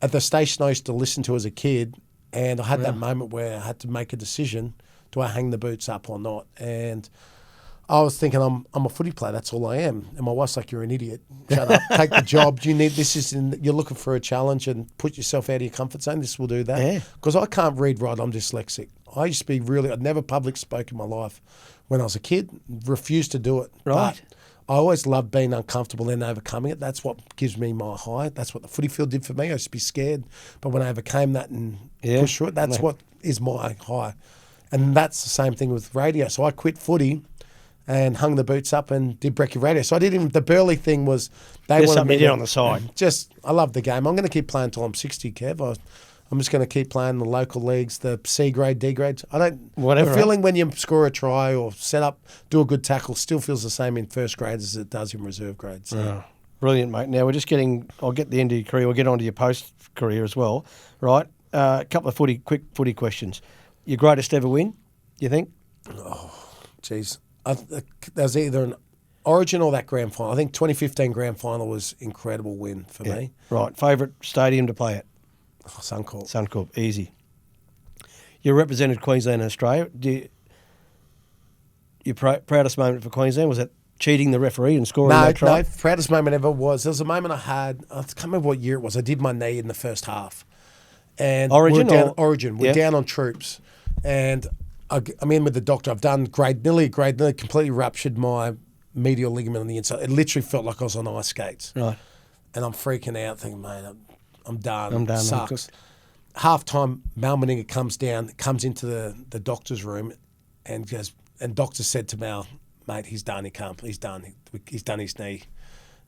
at the station I used to listen to as a kid. And I had that moment where I had to make a decision. Do I hang the boots up or not? And I was thinking, I'm a footy player. That's all I am. And my wife's like, "You're an idiot. Shut up. Take the job. You're looking for a challenge and put yourself out of your comfort zone. This will do that." Because I can't read, write. I'm dyslexic. I used to be I'd never public spoke in my life when I was a kid. Refused to do it. Right. But I always loved being uncomfortable and overcoming it. That's what gives me my high. That's what the footy field did for me. I used to be scared, but when I overcame that and pushed through it, that's what is my high. And that's the same thing with radio. So I quit footy and hung the boots up and did Brekkie Radio. So I did the Burleigh thing was they wanted me to on the side. I love the game. I'm going to keep playing until I'm 60, Kev. I'm just going to keep playing the local leagues, the C grade, D grades. The feeling when you score a try or set up, do a good tackle, still feels the same in first grades as it does in reserve grades. So. Brilliant, mate. Now I'll get the end of your career. We'll get on to your post career as well, right? A couple of quick footy questions. Your greatest ever win? you think? Jeez. There was either an Origin or that grand final. I think 2015 grand final was incredible win for me. Right. Favourite stadium to play at? Suncorp. Suncorp, easy. You represented Queensland and Australia. Your proudest moment for Queensland, was it cheating the referee and scoring that try? No, proudest moment ever was, there was a moment I had, I can't remember what year it was, I did my knee in the first half. And Origin? Origin. We're down on troops. And I'm in with the doctor. I've done nearly completely ruptured my medial ligament on the inside. It literally felt like I was on ice skates. Right. And I'm freaking out thinking, mate, I'm done. I'm done. Sucks. Half-time, Mal Meninga comes into the doctor's room and goes, and doctor said to Mal, mate, he's done. He's done. He's done his knee.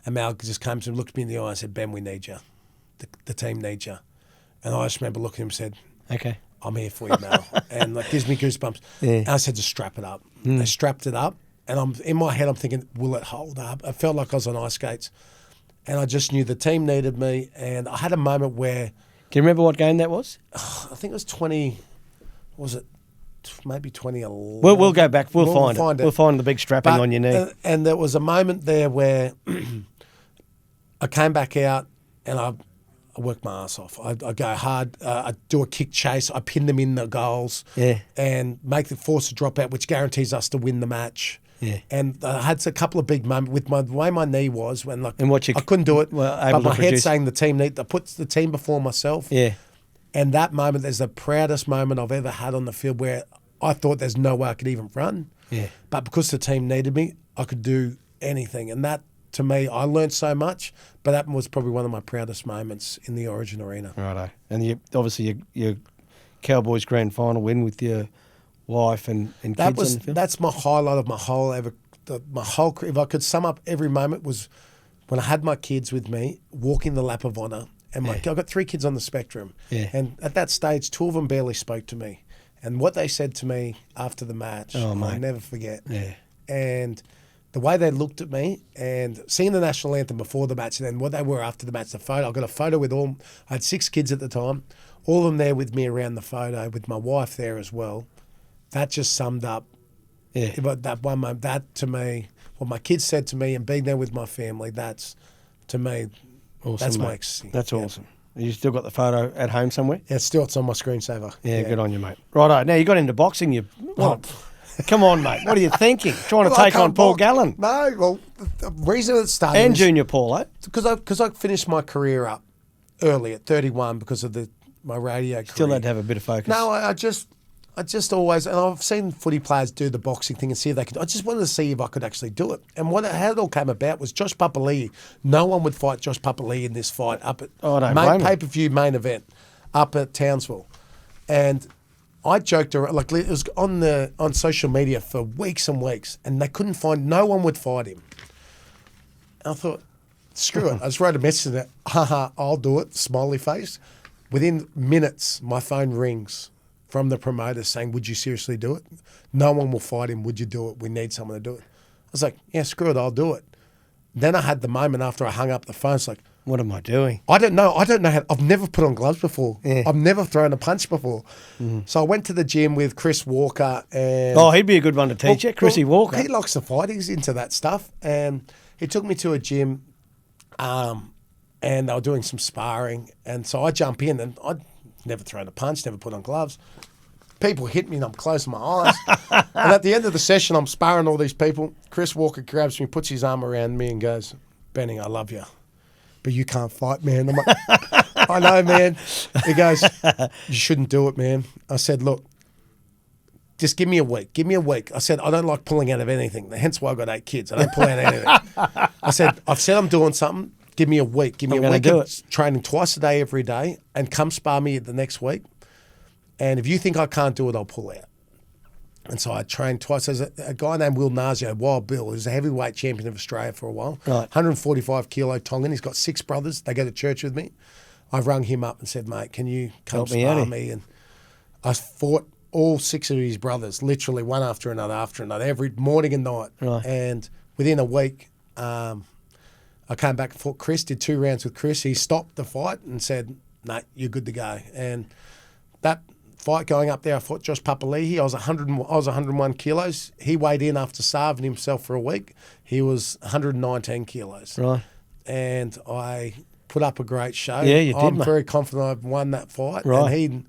And Mal just came to him, looked me in the eye and said, Ben, we need you. The team needs you. And I just remember looking at him and said, okay, I'm here for you, Mal. And like gives me goosebumps. Yeah. And I said, just strap it up. They strapped it up. And in my head, I'm thinking, will it hold up? I felt like I was on ice skates. And I just knew the team needed me. And I had a moment where... Do you remember what game that was? I think it was maybe 2011? We'll go back. We'll find it. We'll find the big strapping on your knee. And there was a moment there where I came back out and I worked my ass off. I go hard. I do a kick chase. I pin them in the goals. Yeah. And make the force to drop out, which guarantees us to win the match. Yeah. And I had a couple of big moments with the way my knee was when I couldn't do it. Well, but my head saying the team I put the team before myself. Yeah. And that moment is the proudest moment I've ever had on the field, where I thought there's no way I could even run. Yeah. But because the team needed me, I could do anything. And that, to me, I learned so much, but that was probably one of my proudest moments in the Origin arena. Righto. And obviously your Cowboys grand final win with your wife and kids on the field? That's my highlight of my whole career. If I could sum up every moment, was when I had my kids with me, walking the lap of honour. And I've got 3 kids on the spectrum. Yeah. And at that stage, 2 of them barely spoke to me. And what they said to me after the match, I'll never forget. Yeah. And the way they looked at me and singing the national anthem before the match, and then what they were after the match, the photo. I got a photo with I had 6 kids at the time, all of them there with me around the photo, with my wife there as well. That just summed up that one moment. That, to me, what my kids said to me and being there with my family, that's, to me, awesome, that's mate. my ecstasy. That's awesome. You still got the photo at home somewhere? Yeah, it's on my screensaver. Yeah, good on you, mate. Righto. Now, you got into boxing. Come on, mate. What are you thinking? Trying to take on Paul Gallen? No, well, the reason it started... And Junior Paul, eh? Because I finished my career up early at 31 because of my radio career. Still had to have a bit of focus. No, I just always... And I've seen footy players do the boxing thing and see if they could... I just wanted to see if I could actually do it. And how it all came about was Josh Papali'i. No one would fight Josh Papali'i in this fight up at... pay-per-view main event up at Townsville. And... I joked around, like it was on social media for weeks and weeks, and they couldn't find, no one would fight him. And I thought, screw it. I just wrote a message that, haha, I'll do it, smiley face. Within minutes, my phone rings from the promoter saying, would you seriously do it? No one will fight him. Would you do it? We need someone to do it. I was like, yeah, screw it, I'll do it. Then I had the moment after I hung up the phone, it's like, what am I doing? I don't know how. I've never put on gloves before. Yeah. I've never thrown a punch before. So I went to the gym with Chris Walker. And he'd be a good one to teach you, Chrissy Walker. He likes to fight. He's into that stuff. And he took me to a gym and they were doing some sparring. And so I jump in and I'd never thrown a punch, never put on gloves. People hit me and I'm closing my eyes. And at the end of the session, I'm sparring all these people. Chris Walker grabs me, puts his arm around me and goes, Benny, I love you. But you can't fight, man. I'm like, I know, man. He goes, you shouldn't do it, man. I said, look, just give me a week. Give me a week. I said, I don't like pulling out of anything. Hence why I got 8 kids. I don't pull out of anything. I've said I'm doing something. Give me a week. Give me a week of training twice a day, every day, and come spar me the next week. And if you think I can't do it, I'll pull out. And so I trained twice. There's a guy named Will Nazio, Wild Bill, who's a heavyweight champion of Australia for a while. Right. 145 kilo Tongan. He's got 6 brothers. They go to church with me. I rung him up and said, mate, can you come spar me? And I fought all 6 of his brothers, literally one after another, every morning and night. Right. And within a week, I came back and fought Chris, did 2 rounds with Chris. He stopped the fight and said, mate, you're good to go. And that fight going up there. I fought Josh Papali'i. I was 101 kilos. He weighed in after starving himself for a week. He was 119 kilos. Right. And I put up a great show. Yeah, you did, I'm mate. very confident I've won that fight. Right. And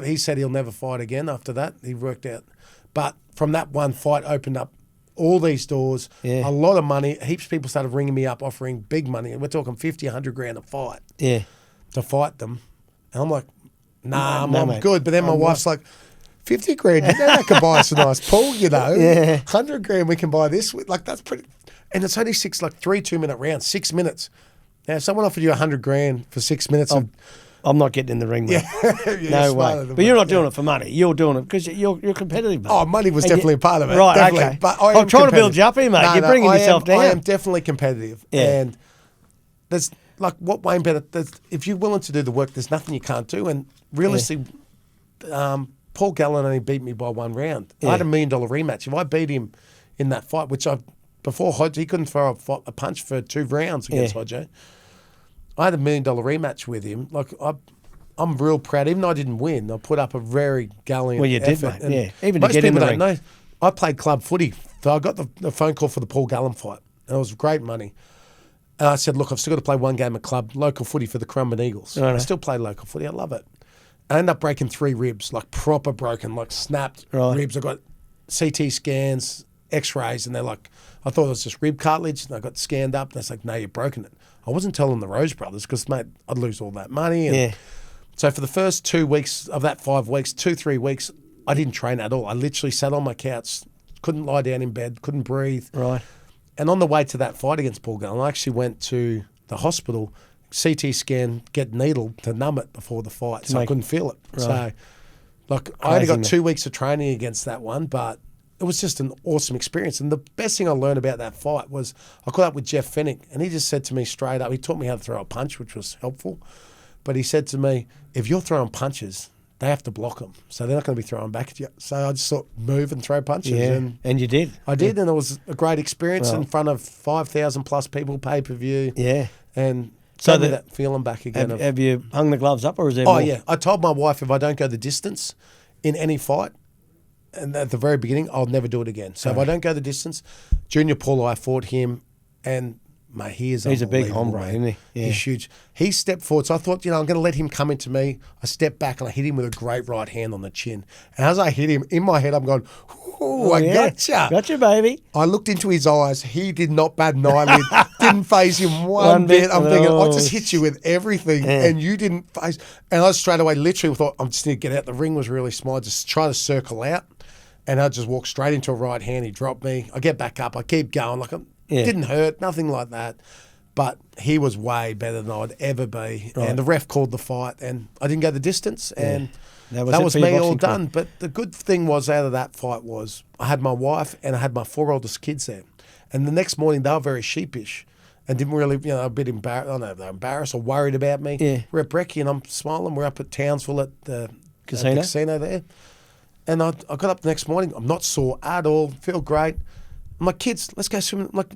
he said he'll never fight again after that. He worked out. But from that one fight opened up all these doors, Yeah. a lot of money. Heaps of people started ringing me up offering big money. We're talking 50, 100 grand a fight Yeah. to fight them. And I'm like, nah, No, I'm mate. good. But then my I'm wife's like, 50 grand, you know that could buy us a nice pool, you know. Yeah. 100 grand, we can buy this. Like, that's pretty. And it's only 3 2-minute rounds, 6 minutes. Now, if someone offered you 100 grand for 6 minutes, I'm not getting in the ring, mate. you're No smarter way. than But you're me. not doing it for money. You're doing it because you're competitive, mate. Oh, money was And definitely a part of it. Right, definitely. okay. But I I'm am trying to build you up here, mate. No, You're no, bringing I yourself am, down. I am definitely competitive. Yeah. And there's, like, what Wayne Bennett, if you're willing to do the work, there's nothing you can't do. And realistically, Paul Gallen only beat me by 1 round. I had $1 million rematch. If I beat him in that fight, which before Hodge, he couldn't throw a punch for 2 rounds against Hodge. I had $1 million rematch with him. Like, I'm real proud. Even though I didn't win, I put up a very gallant Well, you did, effort. mate. And Yeah. Even to most get in people the don't ring. know. I played club footy. So I got the phone call for the Paul Gallen fight. And it was great money. And I said, look, I've still got to play 1 game of club, local footy for the Caravan Eagles. Right. I still play local footy. I love it. I ended up breaking 3 ribs, like proper broken, like snapped ribs. I got CT scans, X-rays, and they're like, I thought it was just rib cartilage, and I got scanned up, and they're like, no, you've broken it. I wasn't telling the Rose brothers because, mate, I'd lose all that money. And so for the first 2 weeks of that 5 weeks, 2-3 weeks, I didn't train at all. I literally sat on my couch, couldn't lie down in bed, couldn't breathe. Right. And on the way to that fight against Paul Gallen, I actually went to the hospital, CT scan, get needled to numb it before the fight, so I couldn't feel it. Right. So, like, I only got mate. 2 weeks of training against that one, but it was just an awesome experience. And the best thing I learned about that fight was I caught up with Jeff Fennick, and he just said to me straight up, he taught me how to throw a punch, which was helpful. But he said to me, if you're throwing punches, they have to block them. So they're not going to be throwing back at you. So I just thought, move and throw punches. Yeah. And you did. I did, and it was a great experience Well. in front of 5,000 plus people, pay-per-view. Yeah. And So gave me the- that feeling back again. Have you hung the gloves up or is there Oh, more? yeah. I told my wife if I don't go the distance in any fight, and at the very beginning, I'll never do it again. So if I don't go the distance, Junior Paulo, I fought him, and mate, he's a big unbelievable, hombre, mate. isn't he? Yeah. He's huge. He stepped forward, so I thought, I'm going to let him come into me. I stepped back and I hit him with a great right hand on the chin. And as I hit him, in my head, I'm going, ooh, I gotcha. Gotcha, baby. I looked into his eyes. He did not bat an eyelid. Didn't phase him one One bit. bit. I'm thinking, I Oh. just hit you with everything, and you didn't phase. And I straight away literally thought, I'm just need to get out. The ring was really small. I just try to circle out, and I just walked straight into a right hand. He dropped me. I get back up. I keep going. Like, didn't hurt, nothing like that. But he was way better than I'd ever be. Right. And the ref called the fight, and I didn't go the distance, and That was that it was for your me all boxing career. done. But the good thing was out of that fight was I had my wife and I had my 4 oldest kids there. And the next morning they were very sheepish and didn't really, a bit embarrassed. I don't know if they're embarrassed or worried about me. Yeah. We're at Brekkie and I'm smiling. We're up at Townsville at the casino there. And I got up the next morning. I'm not sore at all. Feel great. I'm like, kids, let's go swimming. I'm like,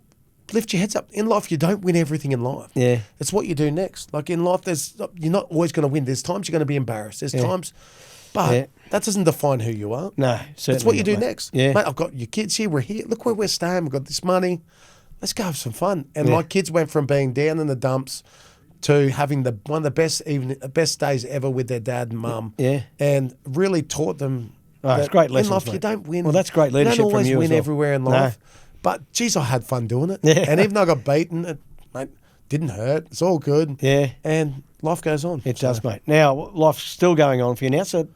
lift your heads up. In life, you don't win everything in life. Yeah. It's what you do next. Like in life, you're not always going to win. There's times you're going to be embarrassed. There's times, but that doesn't define who you are. No, certainly It's what you not, do mate. next. Yeah. Mate, I've got your kids here. We're here. Look where we're staying. We've got this money. Let's go have some fun. And my kids went from being down in the dumps to having one of the best days ever with their dad and mum. Yeah. And really taught them Oh, it's that great lessons, in life mate. you don't win. Well, that's great leadership You don't from always you as win well. everywhere in No. life. But, geez, I had fun doing it. Yeah. And even though I got beaten, it didn't hurt. It's all good. Yeah. And life goes on. It does, mate. Now, life's still going on for you now. So,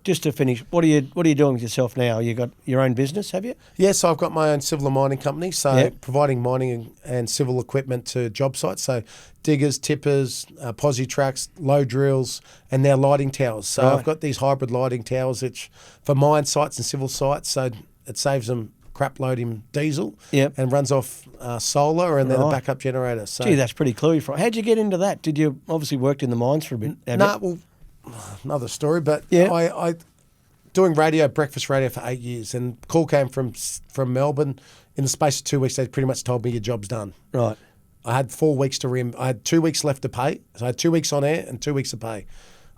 just to finish, what are you doing with yourself now? You got your own business, have you? Yes, so I've got my own civil and mining company, so Yeah. providing mining and civil equipment to job sites, so diggers, tippers, posi tracks, low drills, and now lighting towers. So Right. I've got these hybrid lighting towers which for mine sites and civil sites, so it saves them crap loading diesel Yep. and runs off solar and then a Right. backup generator. So Gee, that's pretty cluey. How'd you get into that? Did you obviously worked in the mines for a bit? have you? well, another story, but Yeah. I doing radio, breakfast radio for 8 years, and call came from Melbourne. In the space of 2 weeks, they pretty much told me your job's done. Right. I had 4 weeks to rim. I had 2 weeks left to pay. So I had 2 weeks on air and 2 weeks to pay.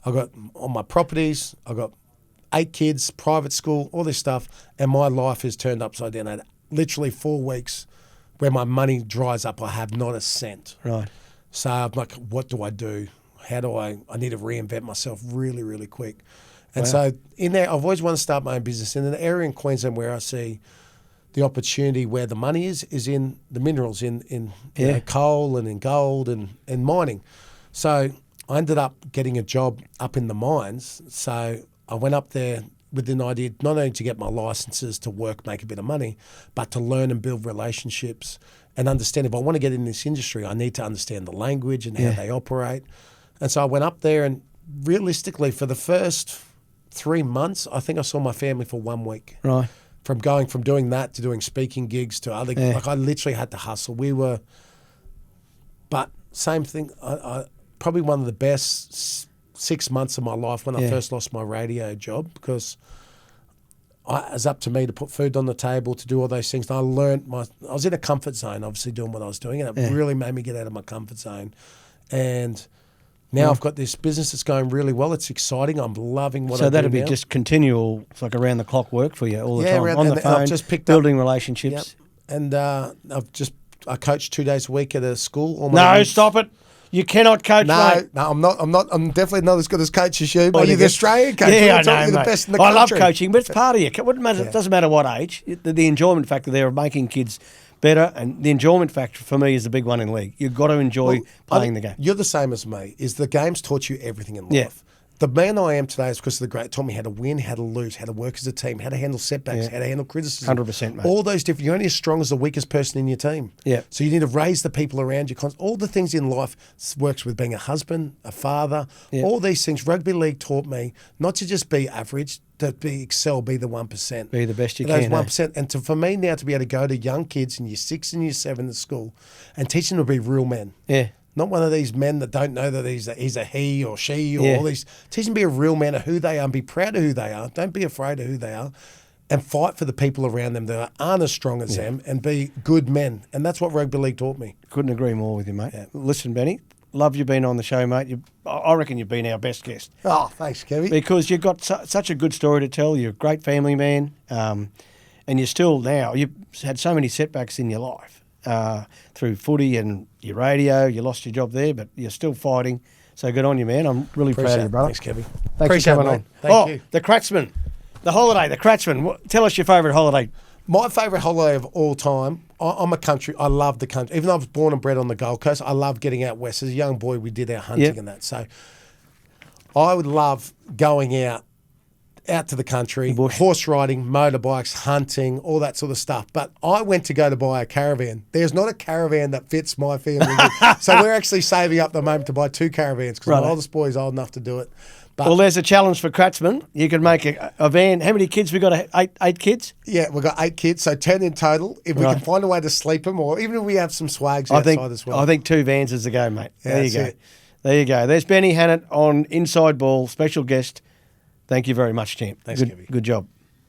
I got on my properties. I got 8 kids, private school, all this stuff, and my life is turned upside down. I had literally 4 weeks where my money dries up. I have not a cent. Right. So I'm like, what do I do? How do I need to reinvent myself really, really quick. And so in there, I've always wanted to start my own business. In an area in Queensland where I see the opportunity where the money is in the minerals, in you know, coal and in gold and mining. So I ended up getting a job up in the mines. So I went up there with an idea not only to get my licenses to work, make a bit of money, but to learn and build relationships and understand if I want to get in this industry, I need to understand the language and how they operate. And so I went up there, and realistically for the first 3 months, I think I saw my family for 1 week. Right. From doing that to doing speaking gigs to other, like I literally had to hustle. But same thing, I probably one of the best 6 months of my life when I first lost my radio job, because it was up to me to put food on the table, to do all those things. And I was in a comfort zone, obviously doing what I was doing, and it really made me get out of my comfort zone. And now I've got this business that's going really well. It's exciting. I'm loving what I do now. So that'd be just continual, it's like around the clock work for you all the time. On the phone, I've just picked building relationships. Yep. And I coach 2 days a week at a school. No, stop it. You cannot coach, mate. No, I'm not. I'm definitely not as good as coach as you. But you're the Australian coach. Yeah, I know, you're the mate. best in the I love country. coaching, but it's part of you. It doesn't matter what age. The enjoyment factor there of making kids better, and the enjoyment factor for me is the big one in league. You've got to enjoy playing the game. You're the same as me. Is the game's taught you everything in life. Yeah. The man I am today is because of the great. Taught me how to win, how to lose, how to work as a team, how to handle setbacks, how to handle criticism. 100%, mate. All those different. You're only as strong as the weakest person in your team. Yeah. So you need to raise the people around you. All the things in life works with being a husband, a father. Yeah. All these things. Rugby league taught me not to just be average, to excel, be the 1%. Be the best you can. Those 1%. And for me now to be able to go to young kids in year 6 and year 7 at school and teach them to be real men. Yeah. Not one of these men that don't know that he's a he or she or all these. Teach them to be a real man of who they are and be proud of who they are. Don't be afraid of who they are, and fight for the people around them that aren't as strong as them, and be good men. And that's what rugby league taught me. Couldn't agree more with you, mate. Yeah. Listen, Benny, love you being on the show, mate. I reckon you've been our best guest. Oh, thanks, Kevie. Because you've got such a good story to tell. You're a great family man, and you're still now. You've had so many setbacks in your life. Through footy and your radio, you lost your job there, but you're still fighting. So good on you, man. I'm really proud of you, brother. Thanks, Kevie. Thanks for coming on. Thank you. The Kratzman, the holiday, the Kratzman. Tell us your favourite holiday. My favourite holiday of all time, I love the country. Even though I was born and bred on the Gold Coast, I love getting out west. As a young boy, we did our hunting and that. So I would love going out to the country, horse riding, motorbikes, hunting, all that sort of stuff. But I went to go to buy a caravan. There's not a caravan that fits my family. So we're actually saving up the moment to buy 2 caravans because my oldest boy is old enough to do it. But well, there's a challenge for Kratzman. You can make a van. How many kids we got? 8 kids? Yeah, we've got 8 kids, so 10 in total. If we can find a way to sleep them, or even if we have some swags outside as well. I think 2 vans is the go, mate. Yeah, there you go. There you go. There's Benny Hannant on Inside Ball, special guest. Thank you very much, champ. Thanks, Good job.